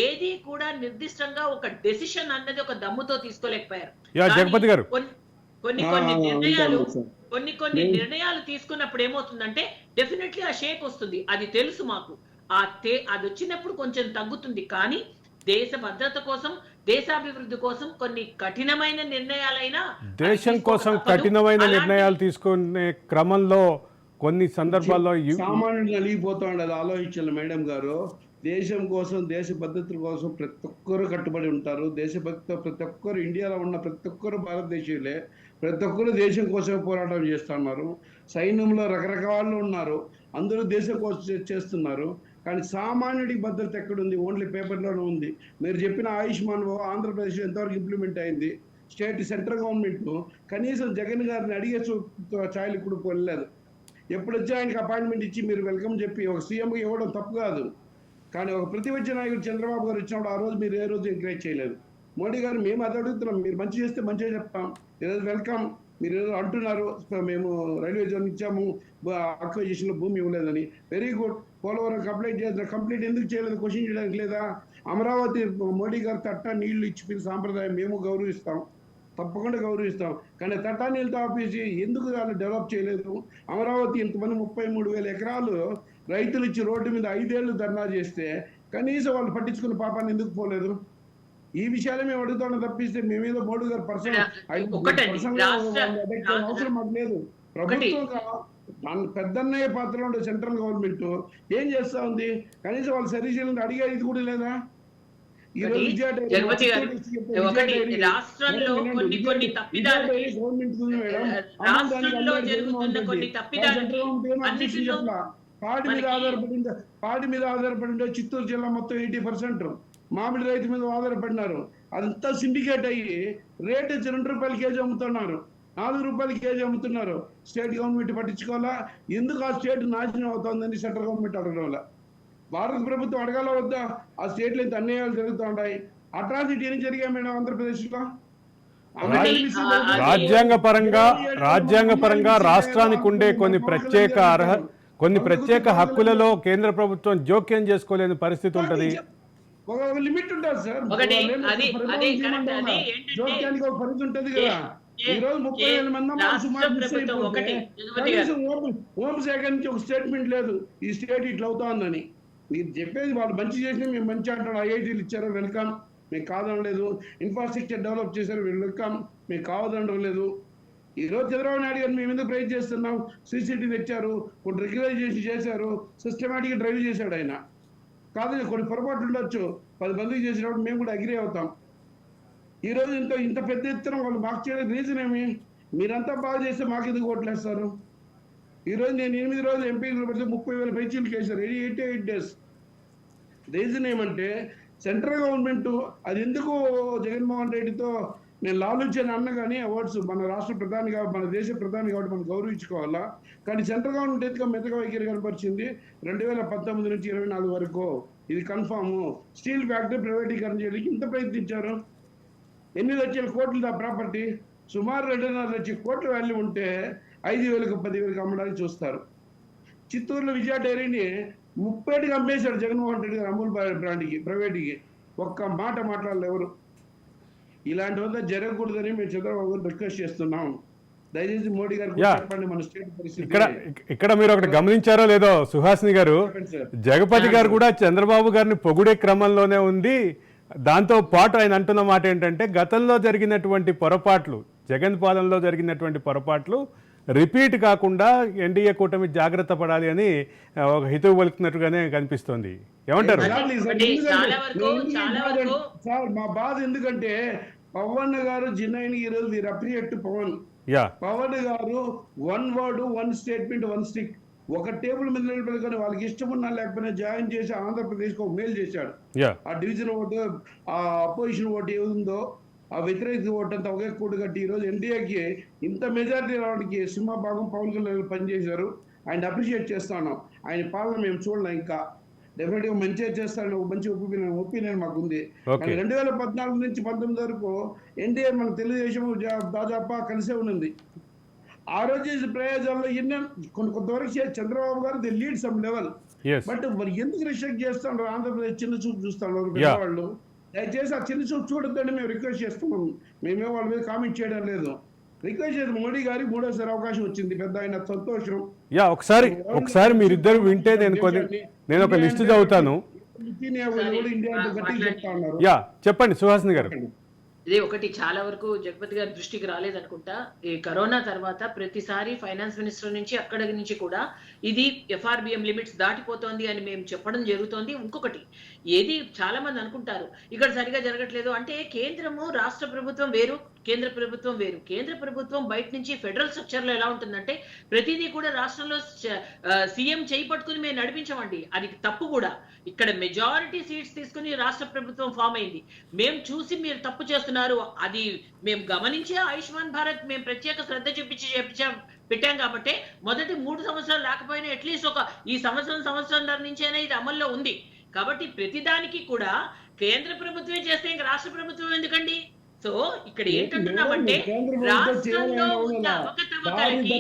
ఏది కూడా నిర్దిష్టంగా ఒక డెసిషన్ అన్నది ఒక దమ్ముతో తీసుకోలేకపోయారు. కొన్ని నిర్ణయాలు తీసుకున్నప్పుడు ఏమవుతుందంటే డెఫినెట్లీ ఆ షేక్ వస్తుంది, అది తెలుసు మాకు. అది వచ్చినప్పుడు కొంచెం తగ్గుతుంది, కానీ దేశ భద్రత కోసం, దేశాభివృద్ధి కోసం కొన్ని కఠినమైన నిర్ణయాలైనా, దేశం కోసం కఠినమైన నిర్ణయాలు తీసుకునే క్రమంలో కొన్ని సందర్భాల్లో సామాన్యులు నలిగిపోతా ఉండదు. ఆలోచించాలి మేడం గారు, దేశం కోసం, దేశ భద్రత కోసం ప్రతి ఒక్కరు కట్టుబడి ఉంటారు. దేశభక్తితో ప్రతి ఒక్కరు, ఇండియాలో ఉన్న ప్రతి ఒక్కరు భారతదేశీయులే, ప్రతి ఒక్కరు దేశం కోసం పోరాటం చేస్తున్నారు. సైన్యంలో రకరకాలు ఉన్నారు, అందరూ దేశం కోసం చేస్తున్నారు. కానీ సామాన్యుడికి భద్రత ఎక్కడుంది? ఓన్లీ పేపర్లోనే ఉంది. మీరు చెప్పిన ఆయుష్మాన్ ఆంధ్రప్రదేశ్ ఎంతవరకు ఇంప్లిమెంట్ అయింది? సెంట్రల్ గవర్నమెంట్ కనీసం జగన్ గారిని అడిగే ఛాయలు ఇప్పుడు వెళ్ళలేదు. ఎప్పుడు వచ్చి ఆయనకి అపాయింట్మెంట్ ఇచ్చి మీరు వెల్కమ్ చెప్పి ఒక సీఎంకి ఇవ్వడం తప్పు కాదు, కానీ ఒక ప్రతిపక్ష నాయకుడు చంద్రబాబు గారు వచ్చినప్పుడు ఆ రోజు మీరు ఏ రోజు ఎంకరేజ్ చేయలేదు. మోడీ గారు మేము అది అడుగుతున్నాం, మీరు మంచి చేస్తే మంచిగా చెప్తాం, ఈరోజు వెల్కమ్. మీరు ఏదో అంటున్నారు మేము రైల్వే జోన్ ఇచ్చాము, అక్విజిషన్లో భూమి ఇవ్వలేదని. Very good. పోలవరం కంప్లీట్ ఎందుకు చేయలేదు? క్వశ్చన్ చేయడానికి లేదా? అమరావతి మోడీ గారు తట్ట నీళ్లు ఇచ్చి సాంప్రదాయం మేము గౌరవిస్తాం. తప్పకుండా గౌరవిస్తాం. కానీ తటాన్ని వెళ్తే ఆపేసి ఎందుకు దాన్ని డెవలప్ చేయలేదు? అమరావతి ఇంతమంది 33,000 ఎకరాలు రైతులు ఇచ్చి రోడ్డు మీద 5 ఏళ్ళు ధర్నా చేస్తే కనీసం వాళ్ళు పట్టించుకున్న పాపాన్ని ఎందుకు పోలేదు? ఈ విషయాలే మేము అడుగుతాం తప్పిస్తే మేమేదో మోడీ గారు అవసరం మాకు లేదు. ప్రభుత్వంగా పెద్దన్నయ్య పాత్రలో ఉండే సెంట్రల్ గవర్నమెంట్ ఏం చేస్తా ఉంది? కనీసం వాళ్ళు సర్వీస్ అడిగే ఇది కూడా లేదా? ఈ రోజు పాడి మీద ఆధారపడి చిత్తూరు జిల్లా మొత్తం 80% మామిడి రైతు మీద ఆధారపడినారు. అదంతా సిండికేట్ అయ్యి రేట్ 2 రూపాయల కేజీ అమ్ముతున్నారు, 4 రూపాయల కేజీ అమ్ముతున్నారు. స్టేట్ గవర్నమెంట్ పట్టించుకోవాలా? ఎందుకు ఆ స్టేట్ నాశనం అవుతుందని సెంట్రల్ గవర్నమెంట్ అడగడం వల్ల భారత ప్రభుత్వం అడగాల వద్దా? ఆ స్టేట్లో ఇంత అన్యాయాలు జరుగుతూ ఉంటాయి. అట్రాసిటీ ఏం జరిగాయి మేడం ఆంధ్రప్రదేశ్ లో? రాజ్యాంగ పరంగా రాష్ట్రానికి ఉండే కొన్ని ప్రత్యేక హక్కులలో కేంద్ర ప్రభుత్వం జోక్యం చేసుకోలేని పరిస్థితి ఉంటది. ఒక లిమిట్ ఉంటుంది సార్. జోక్యానికి ఒక పరిధి ఉంటది కదా. ఈ రోజు 30,000 మంది హోంశాఖ నుంచి ఒక స్టేట్మెంట్ లేదు ఈ స్టేట్ ఇట్లా అవుతోందని. మీరు చెప్పేది వాళ్ళు మంచి చేసినా మేము మంచి అంటాడు. ఐఐటీలు ఇచ్చారు, వెల్కమ్, మేము కాదనలేదు. ఇన్ఫ్రాస్ట్రక్చర్ డెవలప్ చేశారు, వెల్కమ్, మేము కావదనడం లేదు. ఈ రోజు చంద్రబాబు నాయుడు గారు మేము ఎందుకు ప్రైజ్ చేస్తున్నాం? సీసీటీవీ తెచ్చారు, కొన్ని రెగ్యులైజేషన్ చేశారు, సిస్టమేటిక్గా డ్రైవ్ చేశాడు ఆయన. కాదు కొన్ని పొరపాట్లు ఉండొచ్చు, 10 మందికి చేసినప్పుడు మేము కూడా అగ్రీ అవుతాం. ఈ రోజు ఇంత పెద్ద ఎత్తున వాళ్ళు మాకు చేయడానికి రీజన్ ఏమి? మీరంతా బాగా చేస్తే మాకు ఎందుకు ఓట్లేస్తారు? ఈ రోజు నేను 8 రోజులు ఎంపీలు పెడితే 30,000 పైచీలకు వేశారు, 88 days. రీజన్ ఏమంటే సెంట్రల్ గవర్నమెంట్ అది ఎందుకు జగన్మోహన్ రెడ్డితో నేను లాలుచని అన్న కానీ అవార్డ్స్ మన రాష్ట్ర ప్రధాని కాబట్టి, మన దేశ ప్రధాని కాబట్టి మనం గౌరవించుకోవాలా. కానీ సెంట్రల్ గవర్నమెంట్ ఎందుకు మెత్తగా వైఖరి కనపరిచింది 2019 నుంచి 24 వరకు? ఇది కన్ఫామ్. స్టీల్ ఫ్యాక్టరీ ప్రైవేటీకరణ చేయడానికి ఇంత ప్రయత్నించారు. 8 లక్షల కోట్ల ప్రాపర్టీ, సుమారు 2.5 లక్షల కోట్ల వాల్యూ ఉంటే 5,000కు 10,000కి అమ్మడానికి చూస్తారు. చిత్తూరులో విజయ డైరీని 30కి అమ్మేశాడు జగన్మోహన్ రెడ్డి గారు అమూల్ బ్రాండ్కి, ప్రైవేట్కి. ఒక్క మాట మాట్లాడలేదు ఎవరు. ఇలాంటివంతా జరగకూడదని మేము చంద్రబాబు గారు రిక్వెస్ట్ చేస్తున్నాం. దయచేసి మోడీ గారు చెప్పండి మన స్టేట్ పరిస్థితి. ఇక్కడ మీరు ఒకటి గమనించారో లేదో సుహాసిని గారు, జగపతి గారు కూడా చంద్రబాబు గారిని పొగిడే క్రమంలోనే ఉంది. దాంతో పాటు ఆయన అంటున్న మాట ఏంటంటే గతంలో జరిగినటువంటి పొరపాట్లు, జగన్ పాలనలో జరిగినటువంటి పొరపాట్లు రిపీట్ కాకుండా ఎన్డీఏ కూటమి జాగ్రత్త పడాలి అని ఒక హితవు పలుకుతున్నట్టుగానే కనిపిస్తోంది. ఏమంటారు? మా బాధ ఎందుకంటే పవన్ గారు జిన్నైన్ ఈ రోజు వీరు అప్రియేట్ పవన్ గారు 1 word 1 statement 1 stick ఒక టేబుల్ మీద నిలబెట్టుకొని వాళ్ళకి ఇష్టం ఉన్నా లేకపోయినా జాయిన్ చేసి ఆంధ్రప్రదేశ్ కు ఒక మేలు చేశాడు. ఆ డివిజన్ ఓటు, ఆ అపోజిషన్ ఓటు ఏముందో ఆ వ్యతిరేక ఓటు అంతా ఒకే కూడు కట్టి ఈ రోజు ఎన్డీఏకి ఇంత మెజారిటీ రావడానికి సింహభాగం పవన్ కళ్యాణ్ పనిచేశారు. ఆయన అప్రిషియేట్ చేస్తాను. ఆయన పాలన మేము చూడలేం, ఇంకా డెఫినెట్ గా మంచిగా చేస్తాడని ఒక మంచి ఒపీనియన్ మాకుంది. 2014 నుంచి 19 వరకు ఎన్డీఏ మన తెలుగుదేశం దాదాపు కలిసే ఉన్నది. ఆ రోజు చేసిన ప్రయోజనాల్లో ఎన్నో కొంతవరకు చంద్రబాబు గారు the lead some level. But మరి ఎందుకు రిస్ట్రిక్ట్ చేస్తున్నారు? ఆంధ్రప్రదేశ్ చిన్న చూపు చూస్తున్నారు పెద్దవాళ్ళు. దయచేసి ఆ చిన్న చూపు చూడొద్దని మేము రిక్వెస్ట్ చేస్తున్నాం. మేమే వాళ్ళ మీద కామెంట్ చేయడం లేదు. రిక్వెస్ట్ చేసి మోడీ గారికి 3వ అవకాశం వచ్చింది, పెద్ద ఆయన సంతోషం. ఒకసారి మీరిద్దరు వింటే నేను ఒక లిస్ట్ చదువుతాను. చెప్పండి సుహాసిని గారు. ఇది ఒకటి చాలా వరకు జగపతి గారి దృష్టికి రాలేదనుకుంటా. ఈ కరోనా తర్వాత ప్రతిసారి ఫైనాన్స్ మినిస్టర్ నుంచి అక్కడి నుంచి కూడా ఇది FRBM లిమిట్స్ దాటిపోతోంది అని మేము చెప్పడం జరుగుతోంది. ఇంకొకటి ఏది చాలా మంది అనుకుంటారు ఇక్కడ సరిగా జరగట్లేదు అంటే, కేంద్రము రాష్ట్ర ప్రభుత్వం వేరు, కేంద్ర ప్రభుత్వం వేరు. కేంద్ర ప్రభుత్వం బయట నుంచి ఫెడరల్ స్ట్రక్చర్ లో ఎలా ఉంటుందంటే ప్రతిదీ కూడా రాష్ట్రంలో సీఎం చేయి పట్టుకుని మేము నడిపించమండి, అది తప్పు కూడా. ఇక్కడ మెజారిటీ సీట్స్ తీసుకుని రాష్ట్ర ప్రభుత్వం ఫామ్ అయింది. మేము చూసి మీరు తప్పు చేస్తున్నారు, అది మేము గమనించే ఆయుష్మాన్ భారత్ మేము ప్రత్యేక శ్రద్ధ చూపించి పెట్టాం కాబట్టి మొదటి 3 సంవత్సరాలు రాకపోయినా అట్లీస్ట్ ఒక ఈ సంవత్సరంన్నర నుంచైనా ఇది అమల్లో ఉంది. కాబట్టి ప్రతిదానికి కూడా కేంద్ర ప్రభుత్వమే చేస్తే ఇంకా రాష్ట్ర ప్రభుత్వం ఎందుకండి? సో ఇక్కడ ఏంటంటున్నామంటే రాష్ట్రంలో ఉన్న అవకతవకలకి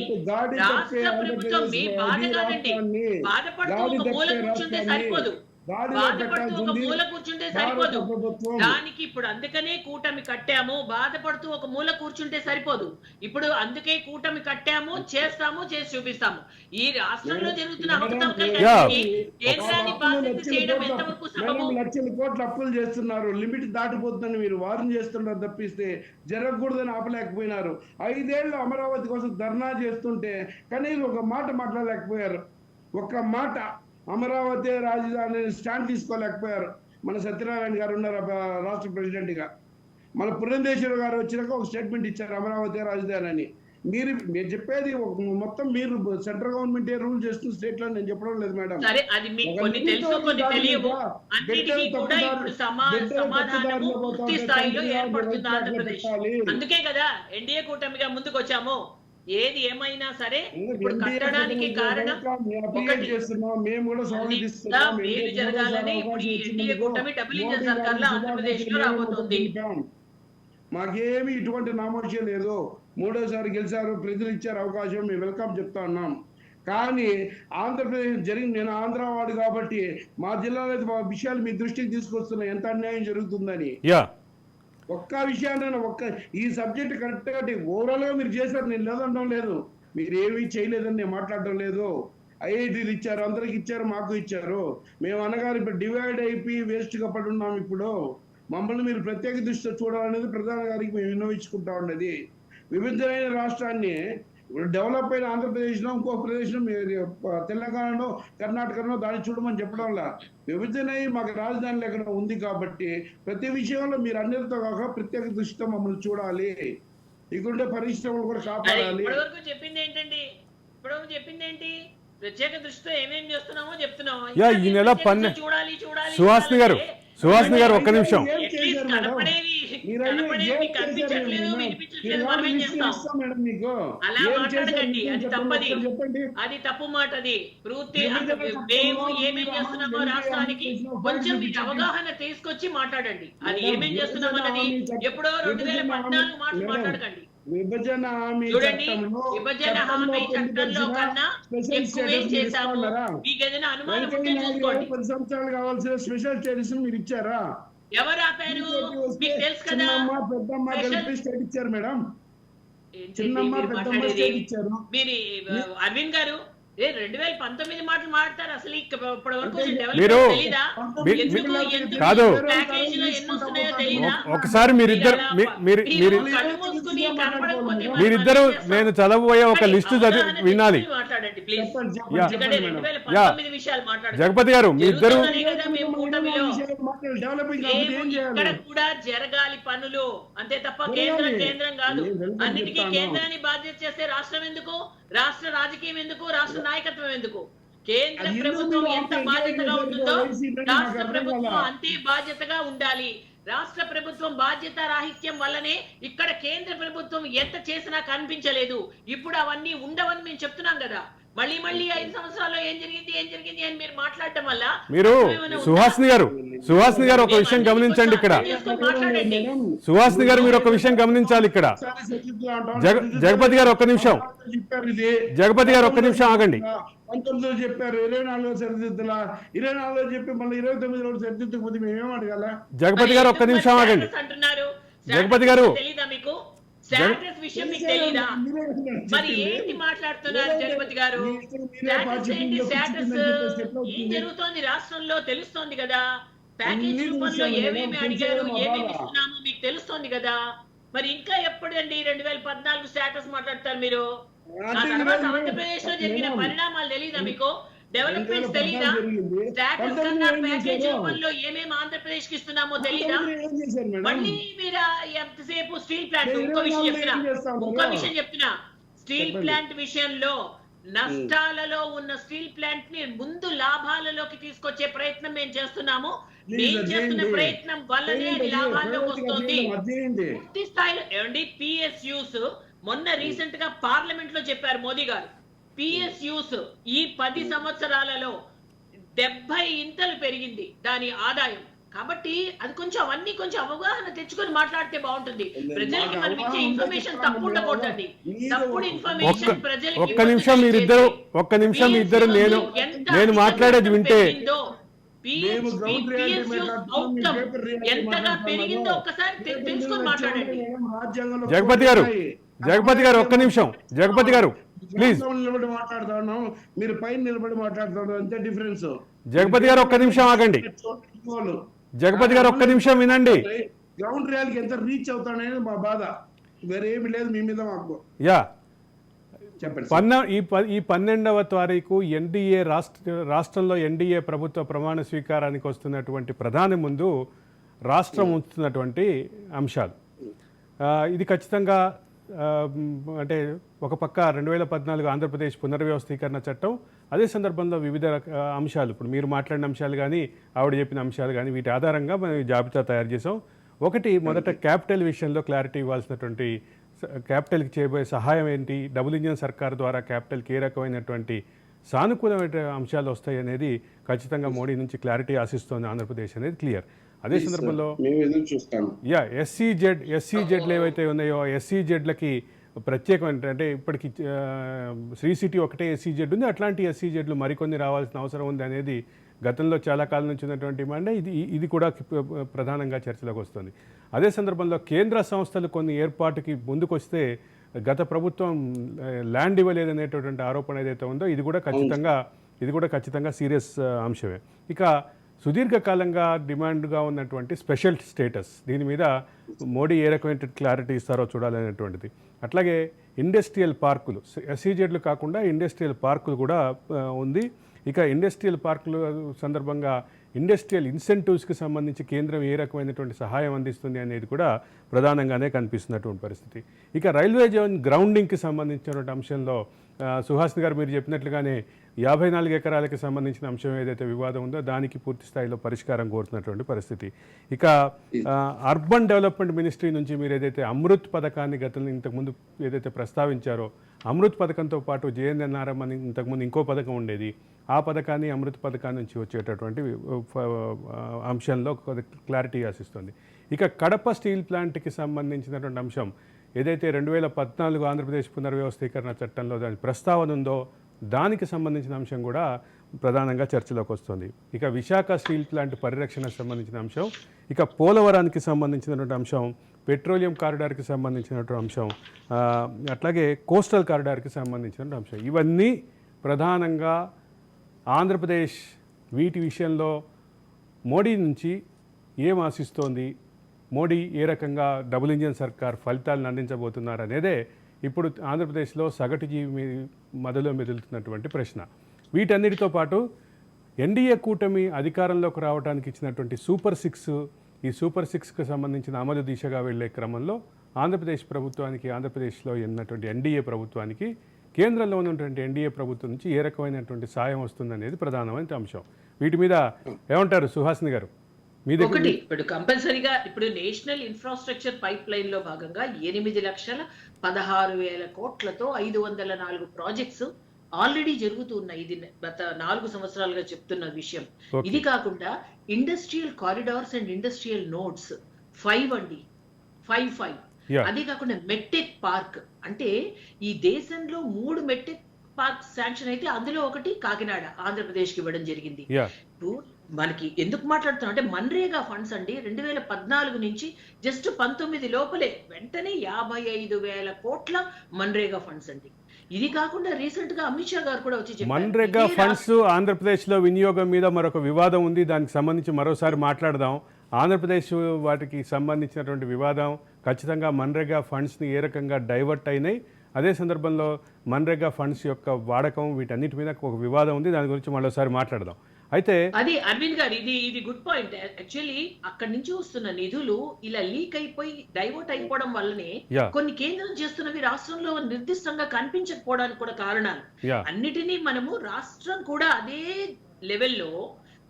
రాష్ట్ర ప్రభుత్వం మీ బాధ కాదండి, బాధపడుతూ ఒక మూల కూర్చుంటే సరిపోదు. గాడిలో బాధపడుతూ ఒక పెట్టాల్సింది మూల కూర్చుంటే భారత సరిపోదు. ప్రభుత్వం. దానికి ఇప్పుడు అందుకనే కూటమి కట్టాము. బాధపడుతూ ఒక మూల కూర్చుంటే సరిపోదు. ఇప్పుడు అందుకే కూటమి కట్టాము, చేస్తాము, చేసి చూపిస్తాము. ఈ రాష్ట్రంలో జరుగుతున్న అవకతవకలకి కేంద్రాన్ని బాధ్యత చేయడం ఎంతవరకు సబబు? లక్షల కోట్ల అప్పులు చేస్తున్నారు, లిమిట్ దాటిపోతుందని మీరు వార్న్ చేస్తున్నారు తప్పిస్తే జరగకూడదని ఆపలేకపోయినారు. 5 ఏళ్ళు అమరావతి కోసం ధర్నా చేస్తుంటే కనీసం ఒక మాట మాట్లాడలేకపోయారు. ఒక్క మాట అమరావతి రాజధాని స్టాండ్ తీసుకోలేకపోయారు. మన సత్యనారాయణ గారు ఉన్నారు రాష్ట్ర ప్రెసిడెంట్ గా. మన పురంధేశ్వరి గారు వచ్చినాక ఒక స్టేట్మెంట్ ఇచ్చారు అమరావతి రాజధాని అని. మీరు చెప్పేది మొత్తం మీరు సెంట్రల్ గవర్నమెంట్ రూల్ చేస్తున్న స్టేట్ లో నేను చెప్పడం లేదు మేడం. సరే, అది మీకు కొన్ని తెలుసు, కొన్ని తెలియవు. అన్నిటికీ కూడా ఇప్పుడు సమాధానము పూర్తి స్థాయిలో ఏర్పడుతుంది ఆంధ్రప్రదేశ్. అందుకే కదా ఎన్డీఏ కూటమిగా ముందుకు వచ్చాము. ఏది ఏమైనా సరే ఇప్పుడు కట్టడానికి కారణం ఒకటి, మేలు జరగాలని ఇప్పుడు ఈ ఎన్డీఏ కూటమి డబుల్ ఇంజన్ సర్కార్ లో ఆంధ్రప్రదేశ్ లో రాబోతుంది. మాకేమి ఇటువంటి నామోషం లేదు. 3వ సారి గెలిచారు, ప్రజలు ఇచ్చారు అవకాశం, మేము వెల్కమ్ చెప్తా ఉన్నాం. కానీ ఆంధ్రప్రదేశ్ జరిగింది, నేను ఆంధ్ర వాడు కాబట్టి మా జిల్లాలో మా విషయాలు మీ దృష్టికి తీసుకొస్తున్నా ఎంత అన్యాయం జరుగుతుందని. ఒక్క విషయాన్ని ఈ సబ్జెక్ట్ కరెక్ట్ గా ఓవరాల్ గా మీరు చేశారు, నేను లేదనడం లేదు. మీరు ఏమీ చేయలేదని నేను మాట్లాడడం లేదు. ఐఐటీలు ఇచ్చారు, అందరికి ఇచ్చారు, మాకు ఇచ్చారు. మేము అనగానే ఇప్పుడు డివైడ్ అయిపోయి వేస్ట్ గా పడి ఉన్నాం. ఇప్పుడు మమ్మల్ని మీరు ప్రత్యేక దృష్టితో చూడాలనేది ప్రధాని గారికి మేము విన్నవించుకుంటా ఉన్నది. విభిన్నమైన రాష్ట్రాన్ని డెవలప్ అయిన ఆంధ్రప్రదేశ్లో ఇంకో ప్రదేశ్లో తెలంగాణలో కర్ణాటకలో దాన్ని చూడమని చెప్పడం వల్ల విభజన మాకు రాజధాని లేకుండా ఉంది కాబట్టి ప్రతి విషయంలో మీరు అందరితో కాక ప్రత్యేక దృష్టితో మమ్మల్ని చూడాలి. ఇక్కడుండే పరిశ్రమలు కూడా కాపాడాలి. ఇప్పటివరకు చెప్పింది ఏంటి? ప్రత్యేక దృష్టితో ఏమేం చేస్తున్నామో చెప్తున్నాము. ఈ నెల సుహాసిని గారు ఒక్క నిమిషం. అలా మాట్లాడకండి, అది తప్పది, అది తప్పు మాట. అది మేము ఏమేం చేస్తున్నామో రాష్ట్రానికి కొంచెం మీకు అవగాహన తీసుకొచ్చి మాట్లాడండి. అది ఏమేం చేస్తున్నామన్నది ఎప్పుడో 2014 మాటలు మాట్లాడకండి. విభజన హామీ చట్టంలో కన్నా ఎక్కువేం చేశాము. మీకు ఏదైనా అనుమానం ఉంటే చూసుకోండి. 10 సంవత్సరాలు కావాల్సిన స్పెషల్ స్టేటస్ మీరు ఇచ్చారా? ఎవరు ఆపారు? మీకు తెలుసు కదా. పెద్దమ్మ కలిపి స్టేట్ ఇచ్చారు మేడం. మీరు అరవింద్ గారు 2019 మాటలు మాట్లాడతారు. అసలు ఇప్పటి వరకు కాదు. ఒకసారి మీరిద్దరు నేను చదవబోయే ఒక లిస్టు వినాలి. జగపతి గారు మీ ఇద్దరు ఇక్కడ కూడా జరగాలి పనులు అంతే తప్ప కేంద్రం కాదు. అన్నిటికీ కేంద్రాన్ని బాధ్యత చేస్తే రాష్ట్రం ఎందుకు? రాష్ట్ర రాజకీయం ఎందుకు? రాష్ట్ర నాయకత్వం ఎందుకు? కేంద్ర ప్రభుత్వం ఎంత బాధ్యతగా ఉంటుందో రాష్ట్ర ప్రభుత్వం అంతే బాధ్యతగా ఉండాలి. రాష్ట్ర ప్రభుత్వం బాధ్యత రాహిత్యం వల్లనే ఇక్కడ కేంద్ర ప్రభుత్వం ఎంత చేసినా కనిపించలేదు. ఇప్పుడు అవన్నీ ఉండవని మేము చెప్తున్నాం కదా. మళ్ళీ 5 సంవత్సరాల్లో ఏం జరిగింది అని మీరు మాట్లాడటం వల్ల మీరు సుహాసిని గారు ఒక విషయం గమనించండి. ఇక్కడ సుహాసిని గారు మీరు ఒక విషయం గమనించాలి. ఇక్కడ జగపతి గారు ఒక్క నిమిషం ఆగండి. 19లో చెప్పారు, 24లో సరిదిద్దులా, 24లో చెప్పి మళ్ళీ 29లో సరిదిద్దకపోతే మేమేం అడగాల? జగపతి గారు ఒక్క నిమిషం ఆగండి. జగపతి గారు తెలీదా మీకు? స్టాటస్ విషయం మీకు తెలీదా? మరి ఏంటి మాట్లాడుతున్నారు జగపతి గారు? స్టాటస్ ఏం జరుగుతోంది రాష్ట్రంలో తెలుస్తోంది కదా. ప్యాకేజ్ రూపంలో ఏమేమి అడిగారు, ఏమేమి ఇస్తున్నామో మీకు తెలుస్తోంది కదా. మరి ఇంకా ఎప్పుడండి 2014 స్టాటస్ మాట్లాడతారు మీరు? ఆ తర్వాత ఆంధ్రప్రదేశ్ లో జరిగిన పరిణామాలు తెలీదా మీకు? డెవలప్మెంట్స్ తెలీదా? స్టాటస్ కన్నా ప్యాకేజ్ రూపంలో ఏమేమి ఆంధ్రప్రదేశ్ కి ఇస్తున్నామో తెలీదా? మళ్ళీ మీరు ఎంతసేపు స్టీల్ ప్లాంట్ ఇంకో విషయం చెప్తున్నా స్టీల్ ప్లాంట్ విషయంలో నష్టాలలో ఉన్న స్టీల్ ప్లాంట్ ని ముందు లాభాలలోకి తీసుకొచ్చే ప్రయత్నం మేము చేస్తున్నాము. మేము చేస్తున్న ప్రయత్నం వల్లనే అది లాభాల్లోకి వస్తుంది. పూర్తి స్థాయిలో ఏమండి PSUs మొన్న రీసెంట్ గా పార్లమెంట్ లో చెప్పారు మోదీ గారు. PSUs ఈ 10 సంవత్సరాలలో 70 ఇంతలు పెరిగింది దాని ఆదాయం. కాబట్టి అది అవన్నీ కొంచెం అవగాహన తెచ్చుకొని మాట్లాడితే బాగుంటుంది. ప్రజలకి మనం ఇచ్చే ఇన్ఫర్మేషన్ తప్పు ఉండకూడదండి. తప్పుడు ఇన్ఫర్మేషన్ ప్రజలకి ఒక్క నిమిషం మీ ఇద్దరు నేను మాట్లాడేది వింటే మేము గ్రౌండ్ రియాలిటీ మాట్లాడుతున్నాం, మీ పేపర్ రియాలిటీ ఎంతగా పెరిగిందో మాట్లాడుతున్నాము. ఒక్కసారి తెలుసుకొని మాట్లాడండి. రాజ్యాంగంలో జగపతి గారు, జగపతి గారు ఒక్క నిమిషం, జగపతి గారు ప్లీజ్. నిలబడి మాట్లాడుతున్నాం, మీరు పైన నిలబడి మాట్లాడుతున్నారు, అంతే డిఫరెన్స్. జగపతి గారు ఒక్క నిమిషం ఆగండి. జగపతి గారు ఒక్క నిమిషం వినండి. గ్రౌండ్ రియాలిటీ ఎంత రీచ్ అవుతాడనేది మా బాధ, వేరే ఏమి లేదు మీ మీద మాకు. యా, చెప్పండి. ఈ 12వ తారీఖు ఎన్డీఏ రాష్ట్రంలో ఎన్డీఏ ప్రభుత్వ ప్రమాణ స్వీకారానికి వస్తున్నటువంటి ప్రధాని ముందు రాష్ట్రం ఉంచుతున్నటువంటి అంశాలు ఇది ఖచ్చితంగా అంటే ఒక పక్క 2014 ఆంధ్రప్రదేశ్ పునర్వ్యవస్థీకరణ చట్టం, అదే సందర్భంలో వివిధ అంశాలు, ఇప్పుడు మీరు మాట్లాడిన అంశాలు కానీ ఆవిడ చెప్పిన అంశాలు కానీ వీటి ఆధారంగా మనం జాబితా తయారు చేసాం. ఒకటి, మొదట క్యాపిటల్ విషయంలో క్లారిటీ ఇవ్వాల్సినటువంటి, క్యాపిటల్కి చేయబోయే సహాయం ఏంటి, డబుల్ ఇంజిన్ సర్కార్ ద్వారా క్యాపిటల్కి ఏ రకమైనటువంటి సానుకూలమైన అంశాలు వస్తాయి అనేది ఖచ్చితంగా మోడీ నుంచి క్లారిటీ ఆశిస్తోంది ఆంధ్రప్రదేశ్ అనేది క్లియర్. అదే సందర్భంలో ఎస్సీజెడ్లు ఏవైతే ఉన్నాయో ఎస్సీజెడ్లకి ప్రత్యేకమైన, అంటే ఇప్పటికి శ్రీ సిటీ ఒకటే ఎస్సీజెడ్ ఉంది, అట్లాంటి ఎస్సీజెడ్లు మరికొన్ని రావాల్సిన అవసరం ఉంది అనేది గతంలో చాలా కాలం నుంచి ఉన్నటువంటి డిమాండ్. ఇది కూడా ప్రధానంగా చర్చలోకి వస్తుంది. అదే సందర్భంలో కేంద్ర సంస్థలు కొన్ని ఏర్పాటుకి ముందుకొస్తే గత ప్రభుత్వం ల్యాండ్ ఇవ్వలేదనేటటువంటి ఆరోపణ ఏదైతే ఉందో ఇది కూడా ఖచ్చితంగా సీరియస్ అంశమే. ఇక సుదీర్ఘకాలంగా డిమాండ్గా ఉన్నటువంటి స్పెషల్ స్టేటస్, దీని మీద మోడీ ఏ రకమైన క్లారిటీ ఇస్తారో చూడాలనేటువంటిది. అట్లాగే ఇండస్ట్రియల్ పార్కులు, ఎస్సీజెడ్లు కాకుండా ఇండస్ట్రియల్ పార్కులు కూడా ఉంది. ఇక ఇండస్ట్రియల్ పార్కుల సందర్భంగా ఇండస్ట్రియల్ ఇన్సెంటివ్స్కి సంబంధించి కేంద్రం ఏ రకమైనటువంటి సహాయం అందిస్తుంది అనేది కూడా ప్రధానంగానే కనిపిస్తున్నటువంటి పరిస్థితి. ఇక రైల్వే జోన్ గ్రౌండింగ్కి సంబంధించినటువంటి అంశంలో సుహాసిని గారు మీరు చెప్పినట్లుగానే 54 ఎకరాలకి సంబంధించిన అంశం ఏదైతే వివాదం ఉందో దానికి పూర్తి స్థాయిలో పరిష్కారం కోరుతున్నటువంటి పరిస్థితి. ఇక అర్బన్ డెవలప్మెంట్ మినిస్ట్రీ నుంచి మీరు ఏదైతే అమృత్ పథకాన్ని గతంలో ఇంతకుముందు ఏదైతే ప్రస్తావించారో, అమృత్ పథకంతో పాటు జేఎన్ఎన్ఆర్ఎం అని ఇంతకుముందు ఇంకో పథకం ఉండేది, ఆ పథకాన్ని అమృత్ పథకాన్ని నుంచి వచ్చేటటువంటి అంశంలో క్లారిటీ ఆశిస్తుంది. ఇక కడప స్టీల్ ప్లాంట్కి సంబంధించినటువంటి అంశం ఏదైతే 2014 ఆంధ్రప్రదేశ్ పునర్వ్యవస్థీకరణ చట్టంలో దాని ప్రస్తావన ఉందో దానికి సంబంధించిన అంశం కూడా ప్రధానంగా చర్చలోకి వస్తుంది. ఇక విశాఖ స్టీల్ ప్లాంట్ పరిరక్షణకు సంబంధించిన అంశం, ఇక పోలవరానికి సంబంధించినటువంటి అంశం, పెట్రోలియం కారిడార్కి సంబంధించినటువంటి అంశం, అట్లాగే కోస్టల్ కారిడార్కి సంబంధించినటువంటి అంశం, ఇవన్నీ ప్రధానంగా ఆంధ్రప్రదేశ్ వీటి విషయంలో మోడీ నుంచి ఏం ఆశిస్తోంది, మోడీ ఏ రకంగా డబుల్ ఇంజిన్ సర్కార్ ఫలితాలను అందించబోతున్నారు అనేదే ఇప్పుడు ఆంధ్రప్రదేశ్లో సగటు జీవి మధ్యలో మెదులుతున్నటువంటి ప్రశ్న. వీటన్నిటితో పాటు ఎన్డీఏ కూటమి అధికారంలోకి రావడానికి ఇచ్చినటువంటి సూపర్ 6, ఈ సూపర్ 6కి సంబంధించిన అమలు దిశగా వెళ్లే క్రమంలో ఆంధ్రప్రదేశ్ ప్రభుత్వానికి, ఆంధ్రప్రదేశ్లో ఉన్నటువంటి ఎన్డీఏ ప్రభుత్వానికి కేంద్రంలో ఉన్నటువంటి ఎన్డీఏ ప్రభుత్వం నుంచి ఏ రకమైనటువంటి సాయం వస్తుందనేది ప్రధానమైన అంశం. వీటి మీద ఏమంటారు సుహాసిని గారు? ఒకటి, ఇప్పుడు కంపల్సరీగా ఇప్పుడు నేషనల్ ఇన్ఫ్రాస్ట్రక్చర్ పైప్ లైన్ లో భాగంగా 8,16,000 కోట్లతో 504 ప్రాజెక్ట్స్ ఆల్రెడీ జరుగుతూ ఉన్నాయి. ఇది గత 4 సంవత్సరాలుగా చెప్తున్న విషయం. ఇది కాకుండా industrial corridors and industrial nodes 5 అండి, 5. అదే కాకుండా మెట్టెక్ పార్క్, అంటే ఈ దేశంలో 3 మెట్టెక్ పార్క్ శాంక్షన్ అయితే అందులో ఒకటి కాకినాడ ఆంధ్రప్రదేశ్కి ఇవ్వడం జరిగింది. మనకి ఎందుకు మాట్లాడుతున్నాం అంటే మన్రేగా ఫండ్స్ అండి 2014 నుంచి జస్ట్ 19 లోపలే వెంటనే 55,000 కోట్ల మన్రేగా ఫండ్స్ అండి. ఇది కాకుండా రీసెంట్ గా అమిత్ షా గారు కూడా వచ్చి చెప్పారు మన్రేగా ఫండ్స్ ఆంధ్రప్రదేశ్ లో వినియోగం మీద మరొక వివాదం ఉంది, దానికి సంబంధించి మరోసారి మాట్లాడదాం. ఆంధ్రప్రదేశ్ వాటికి సంబంధించినటువంటి వివాదం ఖచ్చితంగా మన్రేగా ఫండ్స్ని ఏ రకంగా డైవర్ట్ అయినాయి, అదే సందర్భంలో మన్రేగా ఫండ్స్ యొక్క వాడకం, వీటన్నిటి మీద ఒక వివాదం ఉంది, దాని గురించి మరోసారి మాట్లాడదాం. అయితే అది అరవింద్ గారు, ఇది గుడ్ పాయింట్. యాక్చువల్లీ అక్కడి నుంచి వస్తున్న నిధులు ఇలా లీక్ అయిపోయి డైవర్ట్ అయిపోవడం వల్లనే కొన్ని కేంద్రం చేస్తున్నవి రాష్ట్రంలో నిర్దిష్టంగా కనిపించకపోవడానికి కూడా కారణాలు. అన్నిటినీ మనము రాష్ట్రం కూడా అదే లెవెల్లో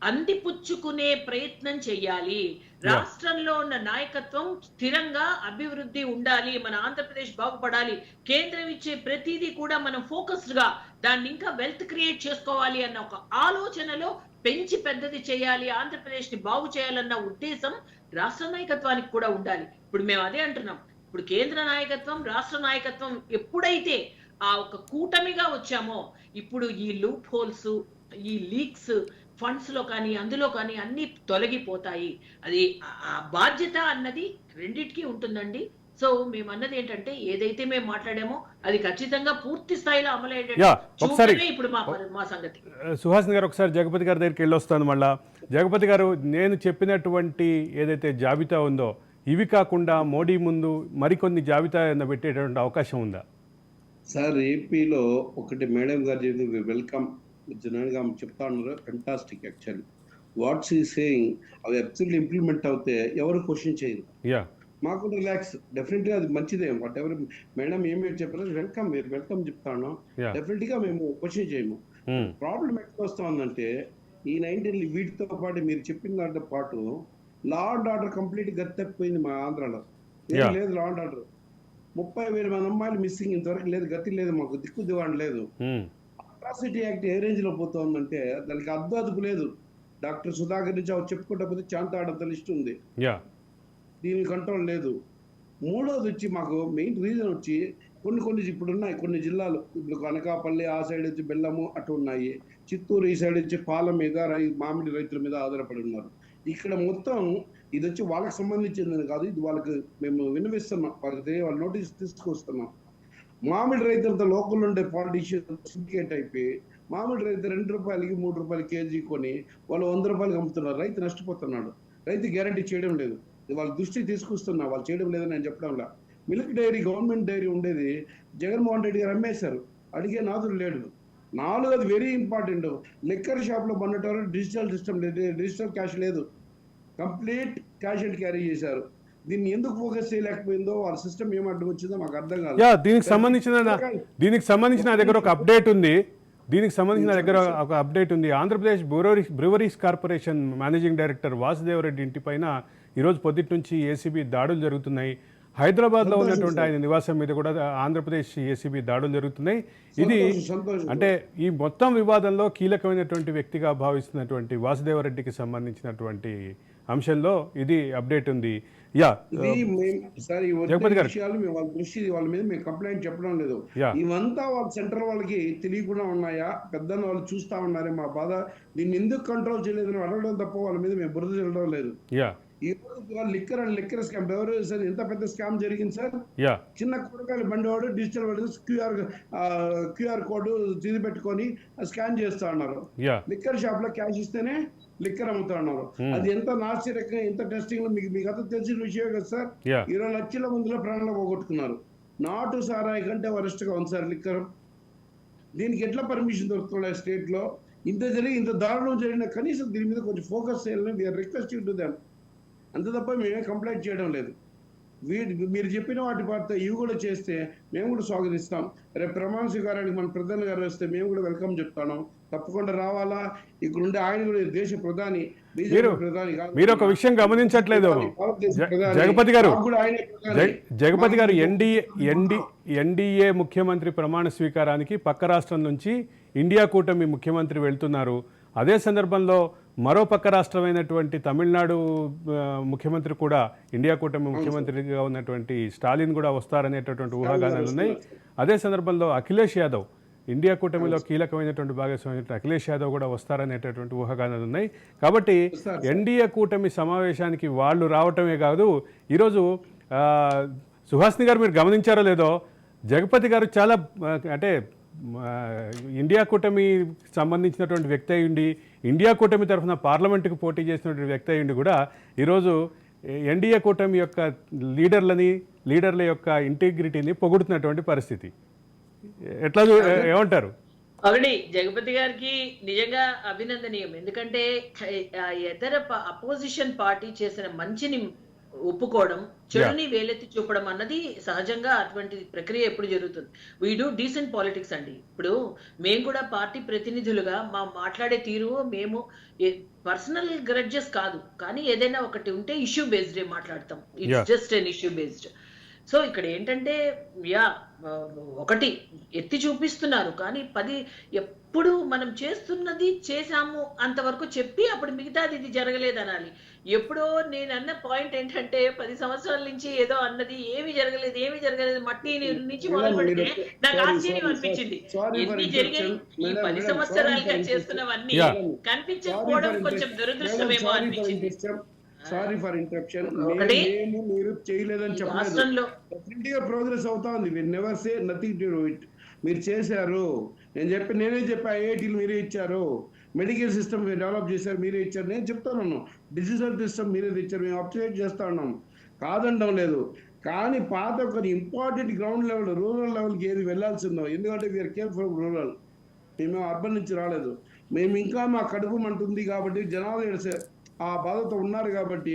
అందిపుచ్చుకునే ప్రయత్నం చెయ్యాలి. రాష్ట్రంలో ఉన్న నాయకత్వం స్థిరంగా అభివృద్ధి ఉండాలి, మన ఆంధ్రప్రదేశ్ బాగుపడాలి, కేంద్రం ఇచ్చే ప్రతిదీ కూడా మనం ఫోకస్డ్ గా దాన్ని ఇంకా వెల్త్ క్రియేట్ చేసుకోవాలి అన్న ఒక ఆలోచనలో పెంచి పెద్దది చేయాలి, ఆంధ్రప్రదేశ్ ని బాగు చేయాలన్న ఉద్దేశం రాష్ట్ర నాయకత్వానికి కూడా ఉండాలి. ఇప్పుడు మేము అదే అంటున్నాం, ఇప్పుడు కేంద్ర నాయకత్వం, రాష్ట్ర నాయకత్వం ఎప్పుడైతే ఆ ఒక కూటమిగా వచ్చామో ఇప్పుడు ఈ లూప్ హోల్స్, ఈ లీక్స్ ఫండ్స్ లో కానీ అందులో కానీ అన్ని తొలగిపోతాయి. అది ఆ బాధ్యత అన్నది రెండిటికి ఉంటుందండి. సో మేము అన్నది ఏంటంటే ఏదైతే మేము మాట్లాడామో అది ఖచ్చితంగా పూర్తి స్థాయిలో ఒకసారి అమలయ్యేటట్టు ఇప్పుడు మా సంగతి. సుహాసిని గారు ఒకసారి జగపతి గారి దగ్గరికి వెళ్ళొస్తాను మళ్ళా. జగపతి గారు, నేను చెప్పినటువంటి ఏదైతే జాబితా ఉందో ఇవి కాకుండా మోడీ ముందు మరికొన్ని జాబితా పెట్టేటువంటి అవకాశం ఉందా? సార్, ఏపీలో ఒకటి మేడం గారు చెప్పింది వెల్కమ్ జనరల్గా చెప్తా ఉన్నారు, ఫెంటాస్టిక్. యాక్చువల్లీ వాట్స్ ఈ సేయింగ్ అవి అబ్సల్యూట్లీ ఇంప్లిమెంట్ అవుతే ఎవరు క్వశ్చన్ చేయరు. మాకు రిలాక్స్, డెఫినెట్గా అది మంచిదే. వాట్ ఎవర్ మేడం ఏమేమి చెప్పారో వెల్కమ్, మీరు వెల్కమ్ చెప్తాను. డెఫినెట్గా మేము క్వశ్చన్ చేయము. ప్రాబ్లం ఎట్లా వస్తా ఉందంటే ఈ 19 వీటితో పాటు మీరు చెప్పిన దాంతో పాటు లా అండ్ ఆర్డర్ కంప్లీట్ గతి తప్పిపోయింది మా ఆంధ్రాలో. లేదు లా అండ్ ఆర్డర్. 30,000 మంది అమ్మాయిలు మిస్సింగ్, ఇంతవరకు లేదు, గతి లేదు, మాకు దిక్కు దివాణి లేదు. అట్రాసిటీ యాక్ట్ ఏ రేంజ్ లో పోతుందంటే దానికి అద్దు లేదు. డాక్టర్ సుధాకర్ నుంచి చెప్పుకుంటా పోతే చాంతాడంత లిస్ట్ ఉంది, దీని కంట్రోల్ లేదు. మూడోది వచ్చి మాకు మెయిన్ రీజన్ వచ్చి కొన్ని ఇప్పుడు ఉన్నాయి కొన్ని జిల్లాలు, ఇప్పుడు అనకాపల్లి ఆ సైడ్ వచ్చి బెల్లము అటు ఉన్నాయి, చిత్తూరు ఈ సైడ్ వచ్చి పాల మీద మామిడి రైతుల మీద ఆధారపడి ఉన్నారు. ఇక్కడ మొత్తం ఇది వచ్చి వాళ్ళకి సంబంధించింది కాదు, ఇది వాళ్ళకి మేము విన్నవిస్తున్నాం, వాళ్ళ నోటీస్ తీసుకొస్తున్నాం. మామిడి రైతులతో లోకల్ ఉండే పాలిటీషియన్ సిండికేట్ అయిపోయి మామిడి రైతు 2 రూపాయలకి 3 రూపాయల కేజీ కొని వాళ్ళు 100 రూపాయలకి అమ్ముతున్నారు. రైతు నష్టపోతున్నాడు. రైతు గ్యారంటీ చేయడం లేదు. వాళ్ళ దృష్టికి తీసుకొస్తున్నా, వాళ్ళు చేయడం లేదని నేను చెప్పడంలా. మిల్క్ డైరీ గవర్నమెంట్ డైరీ ఉండేది జగన్మోహన్ రెడ్డి గారు అమ్మేశారు, అడిగే నాదుడు లేడు. 4ది వెరీ ఇంపార్టెంట్, లిక్కర్ షాప్లో మొన్నటి డిజిటల్ సిస్టమ్ లేదు, డిజిటల్ క్యాష్ లేదు, కంప్లీట్ క్యాష్ అండ్ క్యారీ చేశారు. దీన్ని ఎందుకు ఫోకస్ చేయలేకపోయిందో, వాళ్ళ సిస్టమ్ ఏం అడ్డం వచ్చిందో మాకు అర్థం కాదు. దీనికి సంబంధించిన నా దగ్గర ఒక అప్డేట్ ఉంది. Andhra Pradesh breweries corporation managing director Vasudeva Reddy ఇంటి పైన ఈరోజు పొద్దుటి నుంచి ఏసీబీ దాడులు జరుగుతున్నాయి. హైదరాబాద్లో ఉన్నటువంటి ఆయన నివాసం మీద కూడా ఆంధ్రప్రదేశ్ ఏసీబీ దాడులు జరుగుతున్నాయి. ఇది అంటే ఈ మొత్తం వివాదంలో కీలకమైనటువంటి వ్యక్తిగా భావిస్తున్నటువంటి వాసుదేవరెడ్డికి సంబంధించినటువంటి అంశంలో ఇది అప్డేట్ ఉంది. జగపతి గారు, వాళ్ళ మీద మేము కంప్లైంట్ చెప్పడం లేదు. ఇవంతా వాళ్ళ సెంటర్ వాళ్ళకి తెలియకుండా ఉన్నాయా, పెద్దన్న వాళ్ళు చూస్తా ఉన్నారే మా బాధ. దీన్ని ఎందుకు కంట్రోల్ చేయలేదని అడగడం తప్ప వాళ్ళ మీద మేము బురద చెల్లడం లేదు. ఈ రోజు లిక్కర్ స్కామ్, బెవరేజ్ సార్ ఎంత పెద్ద స్కామ్ జరిగింది సార్. చిన్న కూరగాయలు బండివాడు డిజిటల్ క్యూఆర్ కోడ్ తీసి పెట్టుకొని స్కాన్ చేస్తా ఉన్నారు. లిక్కర్ షాప్ లో క్యాష్ ఇస్తేనే లిక్కర్ అమ్ముతా ఉన్నారు. అది ఎంత నాసిరకంగా, ఎంత టెస్టింగ్ లో మీకు అంతా తెలిసిన విషయం కదా సార్. 20 లక్షల మందిలో ప్రాణాలు పోగొట్టుకున్నారు. నాటు సారాయి కంటే వరస్ట్ గా ఉంది సార్ లిక్కర్. దీనికి ఎట్లా పర్మిషన్ దొరుకుతున్నాయి స్టేట్ లో? ఇంత జరిగి ఇంత దారుణం జరిగిన కనీసం దీని మీద కొంచెం ఫోకస్ చేయాలని వీఆర్ రిక్వెస్టింగ్ టు దెమ్. అంత తప్ప మేమే కంప్లైంట్ చేయడం లేదు. మీరు చెప్పిన వాటి పాటు ఇవి కూడా చేస్తే మేము కూడా స్వాగతిస్తాం. రేపు ప్రమాణ స్వీకారానికి మన ప్రధాని గారు వస్తే మేము కూడా వెల్కమ్ చెప్తాను. తప్పకుండా రావాలా. ఇక్కడ ఉండే ఆయన కూడా దేశ ప్రధాని, బీజేపీ ప్రధాని. మీరు ఒక విషయం గమనించట్లేదు జగపతి గారు, ఎన్డీఏ ముఖ్యమంత్రి ప్రమాణ స్వీకారానికి పక్క రాష్ట్రం నుంచి ఇండియా కూటమి ముఖ్యమంత్రి వెళ్తున్నారు. అదే సందర్భంలో మరో పక్క రాష్ట్రమైనటువంటి తమిళనాడు ముఖ్యమంత్రి కూడా, ఇండియా కూటమి ముఖ్యమంత్రిగా ఉన్నటువంటి స్టాలిన్ కూడా వస్తారనేటటువంటి ఊహాగానాలు ఉన్నాయి. అదే సందర్భంలో అఖిలేష్ యాదవ్, ఇండియా కూటమిలో కీలకమైనటువంటి భాగస్వామి అఖిలేష్ యాదవ్ కూడా వస్తారనేటటువంటి ఊహాగానాలు ఉన్నాయి. కాబట్టి ఎన్డీఏ కూటమి సమావేశానికి వాళ్ళు రావటమే కాదు, ఈరోజు సుహాసిని గారు మీరు గమనించారో లేదో, జగపతి గారు చాలా అంటే ఇండియా కూటమి సంబంధించినటువంటి వ్యక్తి అయ్యుండి, ఇండియా కూటమి తరఫున పార్లమెంటుకు పోటీ చేసినటువంటి వ్యక్తి అయ్యుండి కూడా ఈరోజు ఎన్డీఏ కూటమి యొక్క లీడర్ల యొక్క ఇంటిగ్రిటీని పొగుడుతున్నటువంటి పరిస్థితి. ఎట్లా ఏమంటారు? అవునండి, జగపతి గారికి నిజంగా అభినందనీయం. ఎందుకంటే ఇతర అపోజిషన్ పార్టీ చేసిన మంచిని ఒప్పుకోవడం, చెడుని వేలెత్తి చూపడం అన్నది సహజంగా అటువంటి ప్రక్రియ ఎప్పుడు జరుగుతుంది. వీ డూ డీసెంట్ పాలిటిక్స్ అండి. ఇప్పుడు మేము కూడా పార్టీ ప్రతినిధులుగా మా మాట్లాడే తీరు, మేము పర్సనల్ గ్రడ్జెస్ కాదు, కానీ ఏదైనా ఒకటి ఉంటే ఇష్యూ బేస్డ్ మాట్లాడతాం. It's just an issue based. So ఇక్కడ ఏంటంటే యా ఒకటి ఎత్తి చూపిస్తున్నారు, కానీ 10 ఎప్పుడు మనం చేస్తున్నది చేశాము అంతవరకు చెప్పి అప్పుడు మిగతాది ఇది జరగలేదు అనాలి. ఎప్పుడో నేను అన్న పాయింట్ ఏంటంటే 10 సంవత్సరాల నుంచి ఏదో అన్నది ఏమి జరగలేదు మట్టి నుంచి మొదలు పెడితే నాకు ఆశ్చర్యం అనిపించింది. ఎన్ని జరిగాయి ఈ 10 సంవత్సరాలుగా చేస్తున్నవన్నీ కనిపించకపోవడం కొంచెం దురదృష్టమేమో అనిపించింది. Sorry for interruption. మీరు చేయలేదని చెప్పలేదు, రాష్ట్రంలో డెఫినెట్గా ప్రోగ్రెస్ అవుతా ఉంది. We never say nothing to do it. మీరు చేశారు, నేనే చెప్పా, ఐఐటీలు మీరే ఇచ్చారు, మెడికల్ సిస్టమ్ మీరు డెవలప్ చేశారు, మీరే ఇచ్చారు. నేను చెప్తాను, డిజిటల్ సిస్టమ్ మీరే ఇచ్చారు, మేము అప్డేట్ చేస్తా ఉన్నాం, కాదనడం లేదు. కానీ పాత కొన్ని ఇంపార్టెంట్ గ్రౌండ్ లెవెల్, రూరల్ లెవెల్కి ఏది వెళ్ళాల్సిందో, ఎందుకంటే వీఆర్ కేర్ ఫ్రమ్ రూరల్, మేము అర్బన్ నుంచి రాలేదు. మేము ఇంకా మా కడుపు మంటుంది కాబట్టి జనాలు ఆ బాధతో ఉన్నారు కాబట్టి.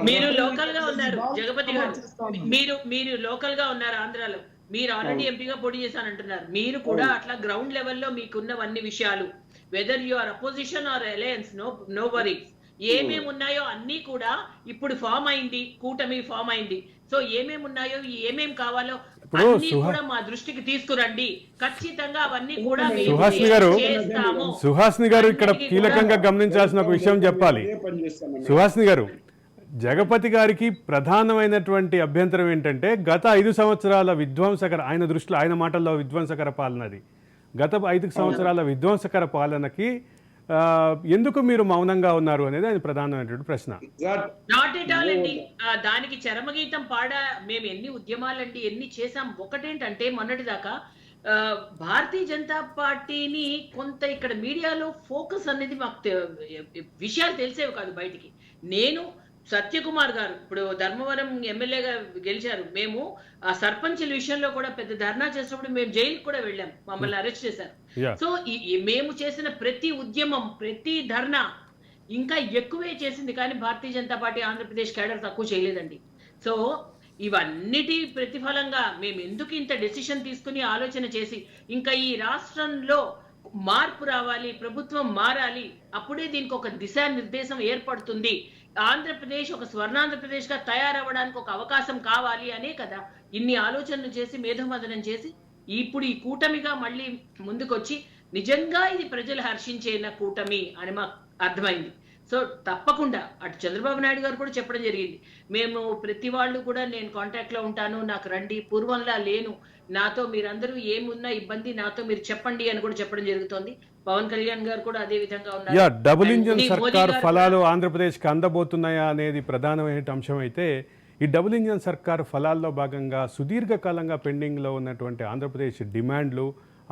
మీరు లోకల్ గా ఉన్నారు జగపతి గారు, మీరు లోకల్ గా ఉన్నారు ఆంధ్రాలో, మీరు ఆల్రెడీ ఎంపీగా పోటీ చేశానంటున్నారు. మీరు కూడా అట్లా గ్రౌండ్ లెవెల్లో మీకున్నవన్నీ విషయాలు, whether you are opposition or alliance, no worries, ఏమేమి ఉన్నాయో అన్ని కూడా ఇప్పుడు ఫామ్ అయింది, కూటమి ఫామ్ అయింది. సో ఏమేమి ఉన్నాయో, ఏమేమి కావాలో అన్ని కూడా మా దృష్టికి తీసుకురండి, ఖచ్చితంగా అవన్నీ కూడా సుహాసిని గారు ఇక్కడ కీలకంగా గమనించాల్సిన ఒక విషయం చెప్పాలి. సుహాసిని గారు, జగపతి గారికి ప్రధానమైనటువంటి అభ్యంతరం ఏంటంటే గత 5 సంవత్సరాల విధ్వంసకర, ఆయన దృష్టిలో, ఆయన మాటల్లో విధ్వంసకర పాలనది, గత 5 సంవత్సరాల విధ్వంసకర పాలనకి ఎందుకు మీరు మౌనంగా ఉన్నారు అనేది ఆయన ప్రధానమైనటువంటి ప్రశ్న. నాట్ ఎట్ ఆల్ అండి, దానికి చరమగీతం మేము ఎన్ని ఉద్యమాలండి, ఎన్ని చేశాం. ఒకటేంటంటే మొన్నటిదాకా భారతీయ జనతా పార్టీని కొంత ఇక్కడ మీడియాలో ఫోకస్ అనేది మాకు విషయాలు తెలిసేవి కాదు బయటికి. నేను సత్యకుమార్ గారు ఇప్పుడు ధర్మవరం ఎమ్మెల్యేగా గెలిచారు, మేము ఆ సర్పంచుల విషయంలో కూడా పెద్ద ధర్నా చేసినప్పుడు మేము జైలుకి కూడా వెళ్ళాం, మమ్మల్ని అరెస్ట్ చేశారు. సో మేము చేసిన ప్రతి ఉద్యమం, ప్రతి ధర్నా ఇంకా ఎక్కువే చేసింది, కానీ భారతీయ జనతా పార్టీ ఆంధ్రప్రదేశ్ కేడర్ తక్కువ చేయలేదండి. సో ఇవన్నిటి ప్రతిఫలంగా మేము ఎందుకు ఇంత డెసిషన్ తీసుకుని ఆలోచన చేసి ఇంకా ఈ రాష్ట్రంలో మార్పు రావాలి, ప్రభుత్వం మారాలి, అప్పుడే దీనికి ఒక దిశానిర్దేశం ఏర్పడుతుంది, ఆంధ్రప్రదేశ్ ఒక స్వర్ణాంధ్రప్రదేశ్ గా తయారవ్వడానికి ఒక అవకాశం కావాలి అనే కదా ఇన్ని ఆలోచనలు చేసి మేధోమథనం చేసి ఇప్పుడు ఈ కూటమిగా మళ్ళీ ముందుకొచ్చి నిజంగా ఇది ప్రజలు హర్షించేన కూటమి అని మాకు అర్థమైంది. సో తప్పకుండా అటు చంద్రబాబు నాయుడు గారు కూడా చెప్పడం జరిగింది, మేము ప్రతి వాళ్ళు కూడా నేను కాంటాక్ట్ లో ఉంటాను, నాకు రండి, పూర్వంలా లేను, నాతో మీరందరూ ఏమున్నా ఇబ్బంది నాతో మీరు చెప్పండి అని కూడా చెప్పడం జరుగుతోంది. పవన్ కళ్యాణ్ గారు కూడా అదే విధంగా ఉన్నారు. డబుల్ ఇంజన్ సర్కార్ ఫలాలు ఆంధ్రప్రదేశ్కి అందబోతున్నాయా అనేది ప్రధానమైన అంశం అయితే, ఈ డబుల్ ఇంజన్ సర్కార్ ఫలాల్లో భాగంగా సుదీర్ఘకాలంగా పెండింగ్లో ఉన్నటువంటి ఆంధ్రప్రదేశ్ డిమాండ్లు,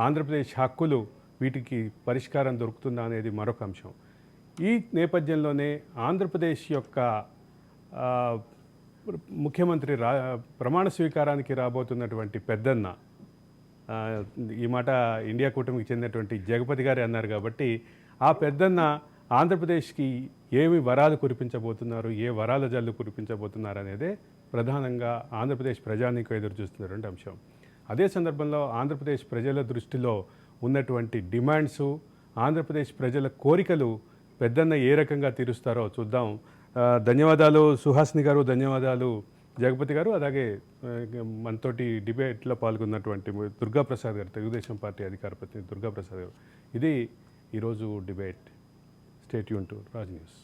ఆంధ్రప్రదేశ్ హక్కులు, వీటికి పరిష్కారం దొరుకుతుందా అనేది మరొక అంశం. ఈ నేపథ్యంలోనే ఆంధ్రప్రదేశ్ యొక్క ముఖ్యమంత్రి ప్రమాణ స్వీకారానికి రాబోతున్నటువంటి పెద్దన్న, ఈ మాట ఇండియా కూటమికి చెందినటువంటి జగపతి గారే అన్నారు కాబట్టి, ఆ పెద్దన్న ఆంధ్రప్రదేశ్కి ఏమి వరాలు కురిపించబోతున్నారు, ఏ వరాల జల్లు కురిపించబోతున్నారు అనేదే ప్రధానంగా ఆంధ్రప్రదేశ్ ప్రజానీకం ఎదురు చూస్తున్నటువంటి అంశం. అదే సందర్భంలో ఆంధ్రప్రదేశ్ ప్రజల దృష్టిలో ఉన్నటువంటి డిమాండ్సు, ఆంధ్రప్రదేశ్ ప్రజల కోరికలు పెద్దన్న ఏ రకంగా తీరుస్తారో చూద్దాం. ధన్యవాదాలు సుహాసిని గారు, ధన్యవాదాలు జగపతి గారు. అలాగే మనతోటి డిబేట్లో పాల్గొన్నటువంటి దుర్గాప్రసాద్ గారు, తెలుగుదేశం పార్టీ అధికార ప్రతినిధి దుర్గాప్రసాద్ గారు. ఇది ఈరోజు debate. Stay tune to Raj news.